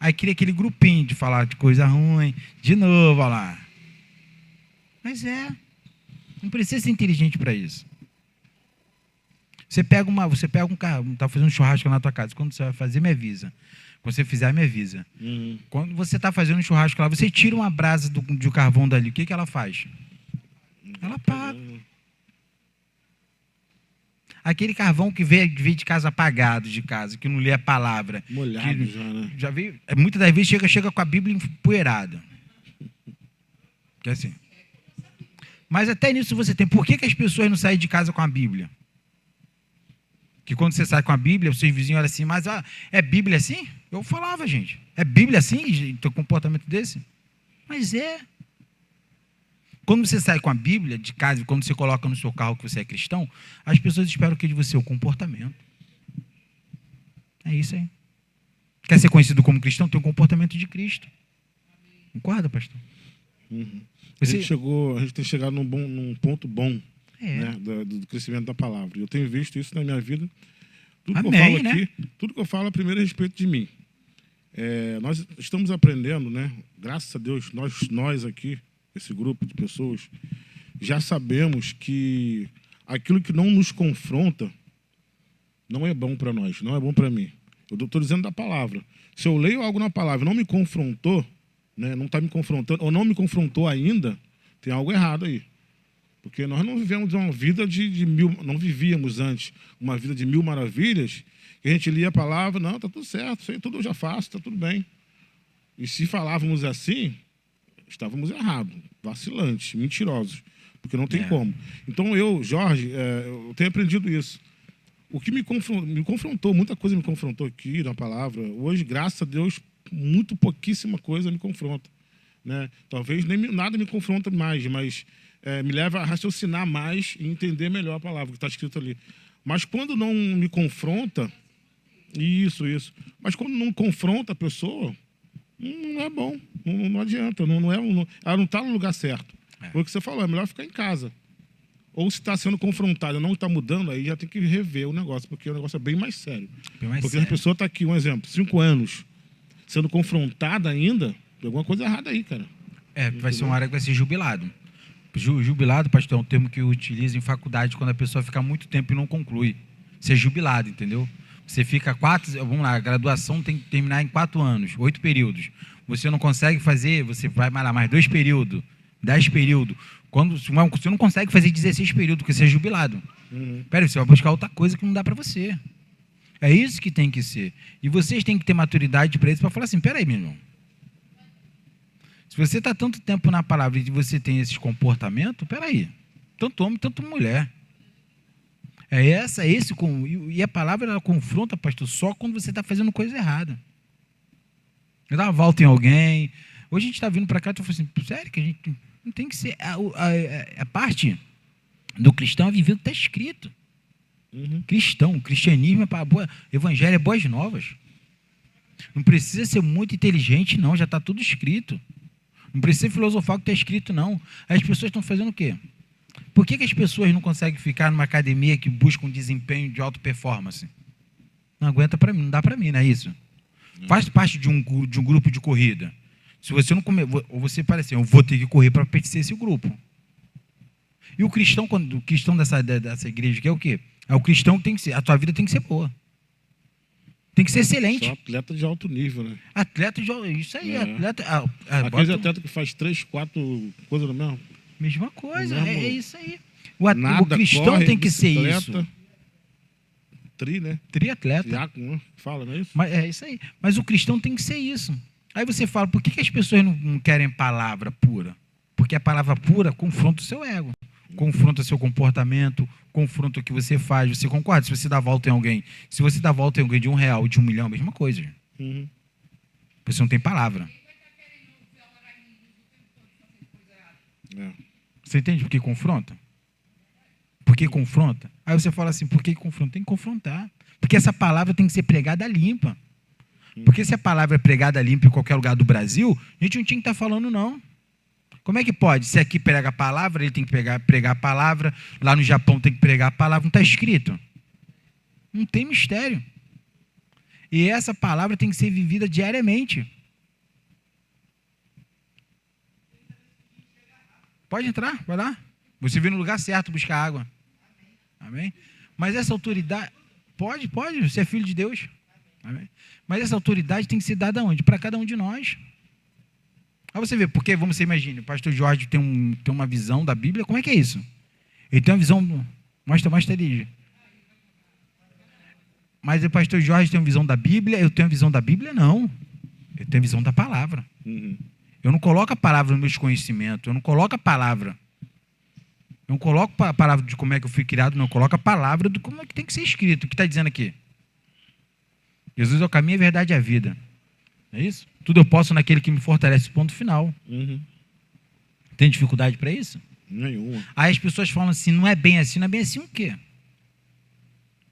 Aí cria aquele grupinho de falar de coisa ruim, de novo, olha lá. Mas não precisa ser inteligente para isso. Você pega um carro, tá fazendo um churrasco na tua casa, quando você vai fazer, me avisa. Quando você fizer, me avisa. Uhum. Quando você está fazendo um churrasco lá, você tira uma brasa de carvão dali, o que ela faz? Ela apaga. Aquele carvão que veio de casa apagado, que não lê a palavra. Molhado já, né? Já veio, muitas das vezes chega com a Bíblia empoeirada. Que é assim. Mas até nisso você tem. Por que as pessoas não saem de casa com a Bíblia? Que quando você sai com a Bíblia, os seus vizinhos olham assim, mas é Bíblia assim? Eu falava, gente. É Bíblia assim, teu comportamento desse? Mas é. Quando você sai com a Bíblia de casa, quando você coloca no seu carro que você é cristão, as pessoas esperam o que de você? O comportamento. É isso aí. Quer ser conhecido como cristão? Tem o comportamento de Cristo. Concorda, pastor? Uhum. A gente tem chegado num ponto bom, né, do crescimento da palavra. Eu tenho visto isso na minha vida. Tudo que eu falo aqui, tudo que eu falo é primeiro a respeito de mim. Nós estamos aprendendo, né? Graças a Deus, nós aqui, esse grupo de pessoas, já sabemos que aquilo que não nos confronta não é bom para nós, não é bom para mim. Eu estou dizendo da palavra. Se eu leio algo na palavra e não me confrontou, né, não está me confrontando, ou não me confrontou ainda, tem algo errado aí. Porque nós não vivemos uma vida de mil, não vivíamos antes uma vida de mil maravilhas, que a gente lia a palavra, não, está tudo certo, isso aí tudo eu já faço, está tudo bem. E se falávamos assim, estávamos errados, vacilantes, mentirosos, porque não tem como. Então eu, Jorge, eu tenho aprendido isso. O que me confrontou, muita coisa me confrontou aqui na palavra. Hoje, graças a Deus, muito pouquíssima coisa me confronta, né? Talvez nada me confronta mais, mas me leva a raciocinar mais e entender melhor a palavra que está escrita ali. Mas quando não me confronta, isso. Mas quando não confronta a pessoa, não é bom, não adianta, ela não está no lugar certo. Foi o que você falou, é melhor ficar em casa. Ou se está sendo confrontado e não está mudando, aí já tem que rever o negócio, porque o negócio é bem mais sério. Porque a pessoa está aqui, um exemplo, 5 anos, sendo confrontada ainda, tem alguma coisa errada aí, cara. Vai ser uma área que vai ser jubilado. Jubilado, pastor, é um termo que eu utilizo em faculdade quando a pessoa fica muito tempo e não conclui. Ser jubilado, entendeu? Você fica 4, vamos lá, a graduação tem que terminar em 4 anos, 8 períodos. Você não consegue fazer, você vai mais 2 períodos, 10 períodos. Quando você não consegue fazer 16 períodos, porque você é jubilado. Peraí, você vai buscar outra coisa que não dá para você. É isso que tem que ser. E vocês têm que ter maturidade para isso, para falar assim, peraí, meu irmão. Se você está tanto tempo na palavra e você tem esses comportamentos, peraí. Tanto homem, tanto mulher. E a palavra ela confronta, pastor, só quando você está fazendo coisa errada. Eu dá uma volta em alguém. Hoje a gente está vindo para cá e eu falo assim, sério que a gente não tem que ser. A parte do cristão é viver o que está escrito. Cristianismo evangelho é boas novas. Não precisa ser muito inteligente, não, já está tudo escrito. Não precisa filosofar o que está escrito, não. As pessoas estão fazendo o quê? Por que as pessoas não conseguem ficar numa academia que busca um desempenho de alta performance? Não aguenta para mim, não dá para mim, não é isso? Faz parte de um grupo de corrida. Se você não comer, ou você parece, eu vou ter que correr para pertencer a esse grupo. E o cristão dessa igreja que é o quê? É o cristão que tem que ser, a tua vida tem que ser boa. Tem que ser excelente. Só atleta de alto nível, né? Atleta de alto nível, isso aí. Aquele atleta que faz 3, 4 coisas no mesmo. Mesma coisa, mesmo, é isso aí. O cristão corre, tem que ser isso. Né? Triatleta. Diácono, fala, não é isso? Mas é isso aí. Mas o cristão tem que ser isso. Aí você fala, por que as pessoas não querem palavra pura? Porque a palavra pura confronta o seu ego, confronta o seu comportamento, confronta o que você faz. Você concorda? Se você dá volta em alguém, se você dá volta em alguém de R$1, de 1 milhão, a mesma coisa. Você não tem palavra. Você entende por que confronta? Por que confronta? Aí você fala assim, por que confronta? Tem que confrontar. Porque essa palavra tem que ser pregada limpa. Porque se a palavra é pregada limpa em qualquer lugar do Brasil, a gente não tinha que estar falando, não. Como é que pode? Se aqui prega a palavra, ele tem que pregar a palavra, lá no Japão tem que pregar a palavra, não está escrito. Não tem mistério. E essa palavra tem que ser vivida diariamente. Pode entrar, vai lá. Você veio no lugar certo buscar água. Amém? Mas essa autoridade... Pode, você é filho de Deus. Amém? Mas essa autoridade tem que ser dada aonde? Para cada um de nós. Aí você vê, porque, vamos, você imagina, o pastor Jorge tem uma visão da Bíblia, como é que é isso? Ele tem uma visão... Mostra ali. Mas o pastor Jorge tem uma visão da Bíblia, eu tenho uma visão da Bíblia? Não. Eu tenho a visão da palavra. Eu não coloco a palavra nos meus conhecimentos, eu não coloco a palavra. Eu não coloco a palavra de como é que eu fui criado, não. Eu coloco a palavra de como é que tem que ser escrito. O que está dizendo aqui? Jesus é o caminho, a verdade e a vida. É isso? Tudo eu posso naquele que me fortalece, ponto final. Tem dificuldade para isso? Nenhuma. Aí as pessoas falam assim, não é bem assim o quê?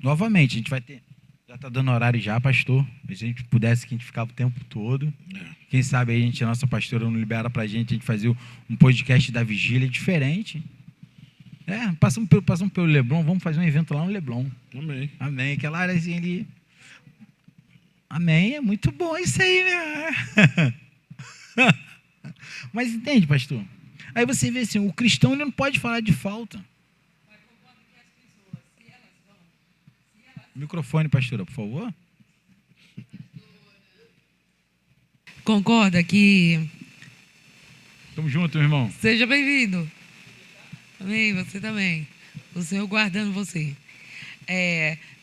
Novamente, a gente vai ter... Já está dando horário já, pastor. Se a gente pudesse, que a gente ficava o tempo todo. Quem sabe aí a nossa pastora não libera para a gente fazer um podcast da vigília diferente. Passamos pelo Leblon, vamos fazer um evento lá no Leblon. Amém. Aquela área assim ali... Amém, é muito bom isso aí, né? Mas entende, pastor? Aí você vê assim, o cristão ele não pode falar de falta. Microfone, pastora, por favor. Concorda que... Tamo junto, meu irmão. Seja bem-vindo. Amém, você também. O Senhor guardando você.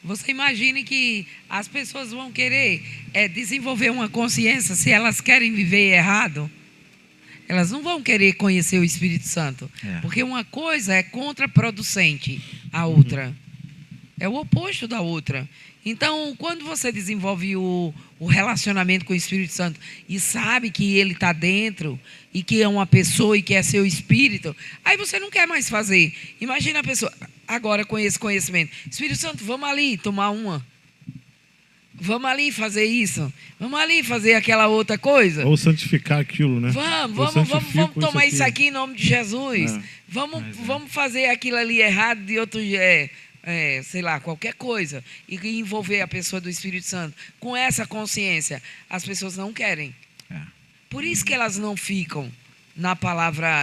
Você imagine que as pessoas vão querer desenvolver uma consciência se elas querem viver errado. Elas não vão querer conhecer o Espírito Santo. Porque uma coisa é contraproducente à outra. É o oposto da outra. Então, quando você desenvolve o relacionamento com o Espírito Santo e sabe que ele está dentro e que é uma pessoa e que é seu espírito, aí você não quer mais fazer. Imagina a pessoa, agora com esse conhecimento. Espírito Santo, vamos ali tomar uma. Vamos ali fazer isso. Vamos ali fazer aquela outra coisa. Ou santificar aquilo, né? Vamos tomar isso aqui em nome de Jesus. Vamos fazer aquilo ali errado de outro jeito. Sei lá, qualquer coisa, e envolver a pessoa do Espírito Santo com essa consciência, as pessoas não querem. Por isso que elas não ficam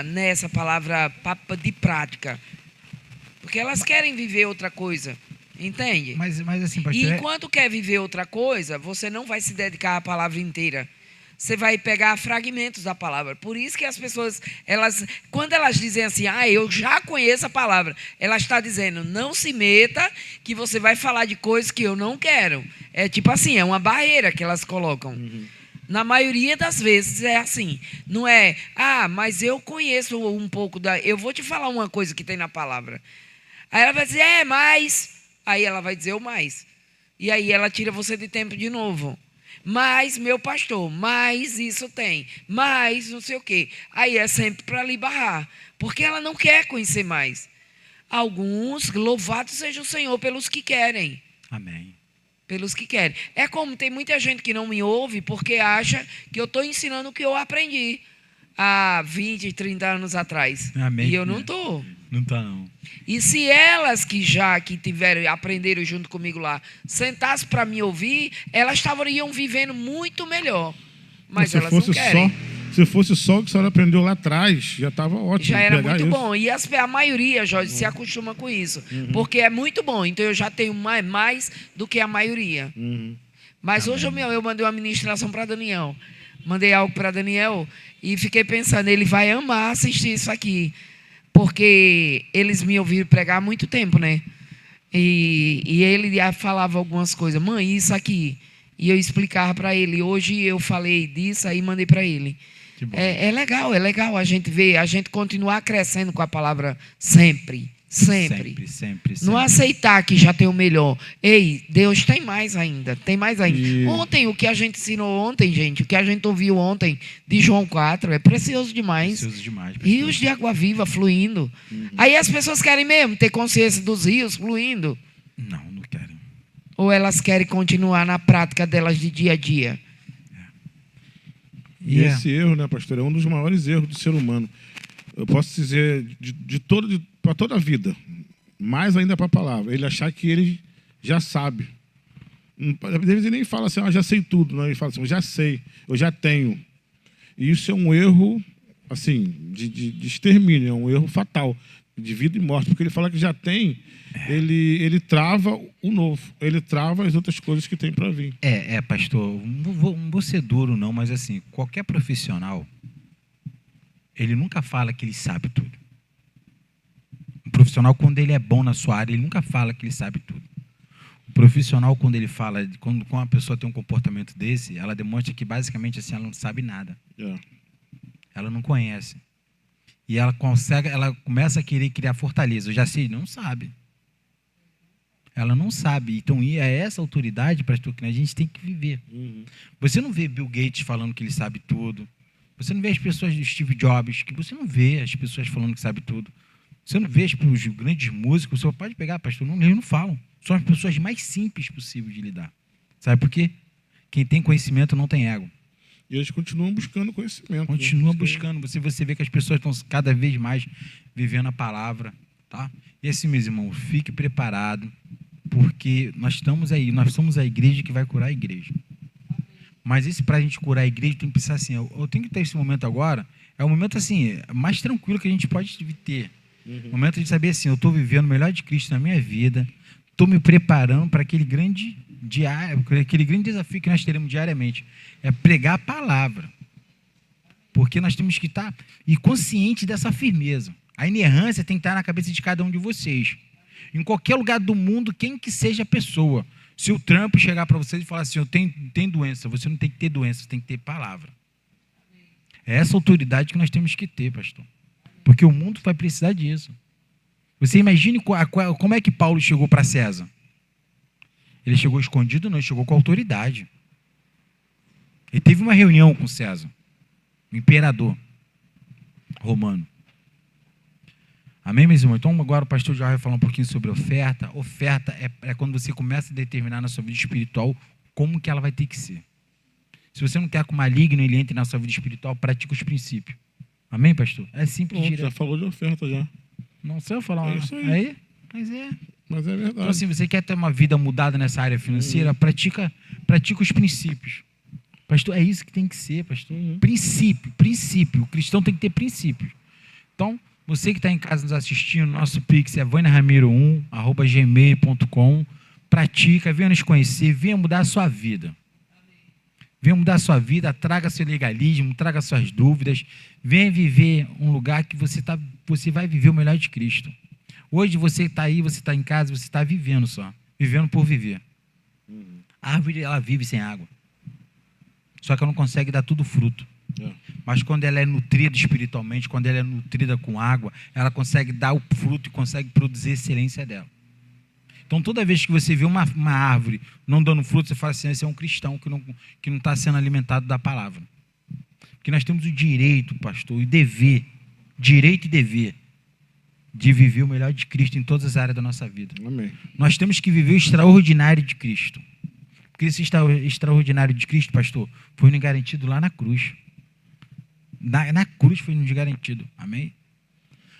nessa palavra de prática, porque elas querem viver outra coisa, entende? Mas assim, pastor, e enquanto quer viver outra coisa, você não vai se dedicar à palavra inteira. Você vai pegar fragmentos da palavra. Por isso que as pessoas, quando elas dizem assim, eu já conheço a palavra, ela está dizendo, não se meta, que você vai falar de coisas que eu não quero. É tipo assim, é uma barreira que elas colocam. Na maioria das vezes é assim. Não é, mas eu conheço um pouco eu vou te falar uma coisa que tem na palavra. Aí ela vai dizer, mas... Aí ela vai dizer o mais. E aí ela tira você de tempo de novo. Mas, meu pastor, mais isso tem, mais não sei o quê. Aí é sempre para lhe barrar, porque ela não quer conhecer mais. Alguns, louvado seja o Senhor pelos que querem. Amém. Pelos que querem. É como tem muita gente que não me ouve porque acha que eu estou ensinando o que eu aprendi há 20, 30 anos atrás. Amém. E eu não estou. Não está, não. E se elas que aprenderam junto comigo lá, sentassem para me ouvir, elas estariam vivendo muito melhor. Mas elas não querem. Se fosse só o que a senhora aprendeu lá atrás, já estava ótimo. Já era muito bom. E a maioria, Jorge, se acostuma com isso. Porque é muito bom. Então eu já tenho mais do que a maioria. Mas hoje eu mandei uma ministração para Daniel. Mandei algo para Daniel e fiquei pensando, ele vai amar assistir isso aqui. Porque eles me ouviram pregar há muito tempo, né? E ele falava algumas coisas. Mãe, isso aqui. E eu explicava para ele. Hoje eu falei disso, aí mandei para ele. Que bom. É legal a gente ver, a gente continuar crescendo com a palavra sempre. Sempre. Não aceitar que já tem o melhor. Ei, Deus tem mais ainda. Tem mais ainda. Ontem, o que a gente ensinou ontem, gente, o que a gente ouviu ontem de João 4, é precioso demais. Precioso demais. Rios de água viva fluindo. Aí as pessoas querem mesmo ter consciência dos rios fluindo. Não querem. Ou elas querem continuar na prática delas de dia a dia? E esse erro, né, pastor, é um dos maiores erros do ser humano. Eu posso dizer para toda a vida, mais ainda para a palavra, ele achar que ele já sabe. Às vezes ele nem fala assim, já sei tudo, não. Ele fala assim, eu já sei, eu já tenho. E isso é um erro, assim, de extermínio, é um erro fatal, de vida e morte, porque ele fala que já tem, ele trava o novo, ele trava as outras coisas que tem para vir. Pastor, não vou ser duro não, mas assim, qualquer profissional, ele nunca fala que ele sabe tudo. Um profissional, quando ele é bom na sua área, ele nunca fala que ele sabe tudo. O profissional, quando ele fala, quando uma pessoa tem um comportamento desse, ela demonstra que basicamente assim, ela não sabe nada. Ela não conhece. E ela começa a querer criar fortaleza. Eu já sei, não sabe. Ela não sabe. Então, é essa autoridade, pastor, que a gente tem que viver. Você não vê Bill Gates falando que ele sabe tudo. Você não vê as pessoas do Steve Jobs, que você não vê as pessoas falando que sabe tudo. Você não vê os grandes músicos, você pode pegar, pastor, eles não falam. São as pessoas mais simples possíveis de lidar. Sabe por quê? Quem tem conhecimento não tem ego. E eles continuam buscando conhecimento. Continuam buscando. Você vê que as pessoas estão cada vez mais vivendo a palavra. Tá? E assim, meus irmãos, fique preparado, porque nós somos a igreja que vai curar a igreja. Mas para a gente curar a igreja, tem que pensar assim, eu tenho que ter esse momento agora, é o momento assim, mais tranquilo que a gente pode ter. O momento de saber assim, eu estou vivendo o melhor de Cristo na minha vida, estou me preparando para aquele grande desafio que nós teremos diariamente, é pregar a palavra. Porque nós temos que estar conscientes dessa firmeza. A inerrância tem que estar na cabeça de cada um de vocês. Em qualquer lugar do mundo, quem que seja a pessoa. Se o Trump chegar para vocês e falar assim, eu tenho doença, você não tem que ter doença, você tem que ter palavra. É essa autoridade que nós temos que ter, pastor. Porque o mundo vai precisar disso. Você imagine como é que Paulo chegou para César. Ele chegou escondido? Não, ele chegou com autoridade. Ele teve uma reunião com César, o imperador romano. Amém, meus irmãos? Então, agora o pastor já vai falar um pouquinho sobre oferta. Oferta é quando você começa a determinar na sua vida espiritual como que ela vai ter que ser. Se você não quer que o maligno ele entre na sua vida espiritual, pratica os princípios. Amém, pastor? É simples. Pronto, já falou de oferta, já. Não sei eu falar. É isso aí. Mas é. Mas é verdade. Então, assim, você quer ter uma vida mudada nessa área financeira, pratica os princípios. Pastor, é isso que tem que ser, pastor. Princípio. O cristão tem que ter princípios. Então, você que está em casa nos assistindo, nosso Pix é vaniramiro1@gmail.com. Pratica, venha nos conhecer, venha mudar a sua vida. Venha mudar a sua vida, traga seu legalismo, traga suas dúvidas. Venha viver um lugar que você vai viver o melhor de Cristo. Hoje você está aí, você está em casa, você está vivendo só. Vivendo por viver. A árvore, ela vive sem água. Só que ela não consegue dar tudo fruto. Mas quando ela é nutrida espiritualmente, quando ela é nutrida com água, ela consegue dar o fruto e consegue produzir a excelência dela. Então, toda vez que você vê uma árvore não dando fruto, você fala assim, esse é um cristão que não está sendo alimentado da palavra. Porque nós temos o direito, pastor, direito e dever, de viver o melhor de Cristo em todas as áreas da nossa vida. Amém. Nós temos que viver o extraordinário de Cristo. Porque esse extraordinário de Cristo, pastor, foi nos garantido lá na cruz. Na cruz foi nos garantido. Amém?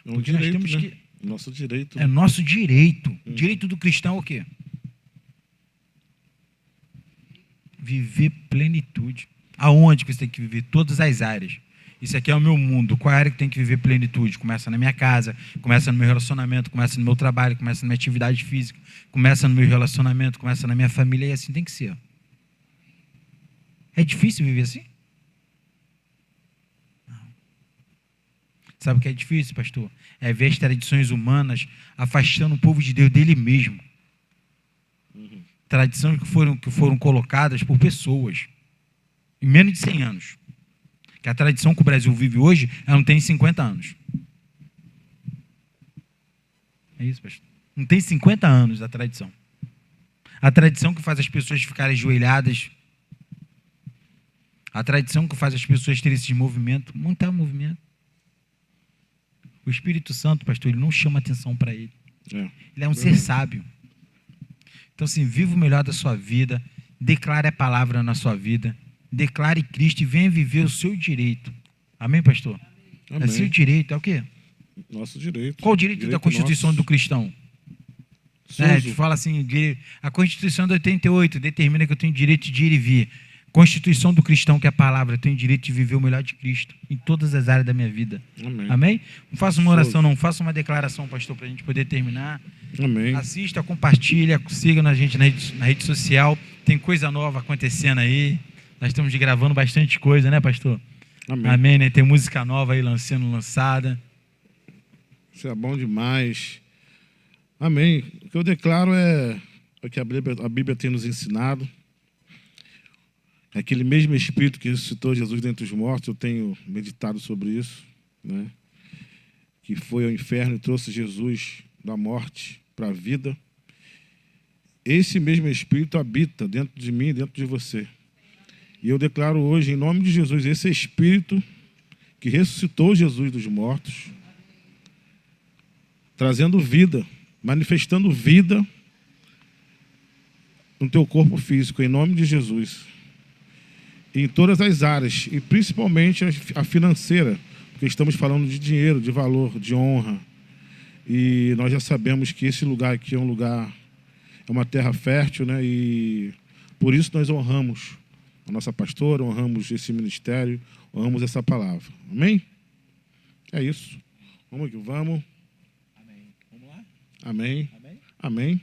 É um Porque direito, nós temos né? Nosso direito. É nosso direito. O direito do cristão é o quê? Viver plenitude. Aonde que você tem que viver? Todas as áreas. Isso aqui é o meu mundo. Qual é a área que tem que viver plenitude? Começa na minha casa, começa no meu relacionamento, começa no meu trabalho, começa na minha atividade física, começa no meu relacionamento, começa na minha família, e assim tem que ser. É difícil viver assim? Não. Sabe o que é difícil, pastor? É ver as tradições humanas afastando o povo de Deus dele mesmo. Tradições que foram colocadas por pessoas em menos de 100 anos. Que a tradição que o Brasil vive hoje, ela não tem 50 anos. É isso, pastor. Não tem 50 anos a tradição. A tradição que faz as pessoas ficarem ajoelhadas. A tradição que faz as pessoas terem esse movimento. Não está movimento. O Espírito Santo, pastor, ele não chama atenção para ele. Ele é um ser sábio. Então, assim, viva o melhor da sua vida. Declare a palavra na sua vida. Declare Cristo e venha viver o seu direito. Amém, pastor? Amém. É seu direito. É o quê? Nosso direito. Qual o direito da Constituição do cristão? Fala assim, a Constituição de 88 determina que eu tenho direito de ir e vir. Constituição do cristão, que é a palavra, eu tenho direito de viver o melhor de Cristo em todas as áreas da minha vida. Amém. Amém? Não faça uma oração, não. Faça uma declaração, pastor, para a gente poder terminar. Amém. Assista, compartilha, siga a gente na rede social. Tem coisa nova acontecendo aí. Nós estamos gravando bastante coisa, né, pastor? Amém. Amém, né? Tem música nova aí sendo lançada. Isso é bom demais. Amém. O que eu declaro é o que a Bíblia tem nos ensinado. Aquele mesmo Espírito que ressuscitou Jesus dentre os mortos, eu tenho meditado sobre isso, né? Que foi ao inferno e trouxe Jesus da morte para a vida. Esse mesmo Espírito habita dentro de mim e dentro de você. E eu declaro hoje, em nome de Jesus, esse Espírito que ressuscitou Jesus dos mortos, trazendo vida, manifestando vida no teu corpo físico, em nome de Jesus. Em todas as áreas, e principalmente a financeira, porque estamos falando de dinheiro, de valor, de honra. E nós já sabemos que esse lugar aqui é uma terra fértil, né? E por isso nós honramos a nossa pastora, honramos esse ministério, honramos essa palavra. Amém? É isso. Vamos que vamos. Amém. Vamos lá? Amém. Amém. Amém.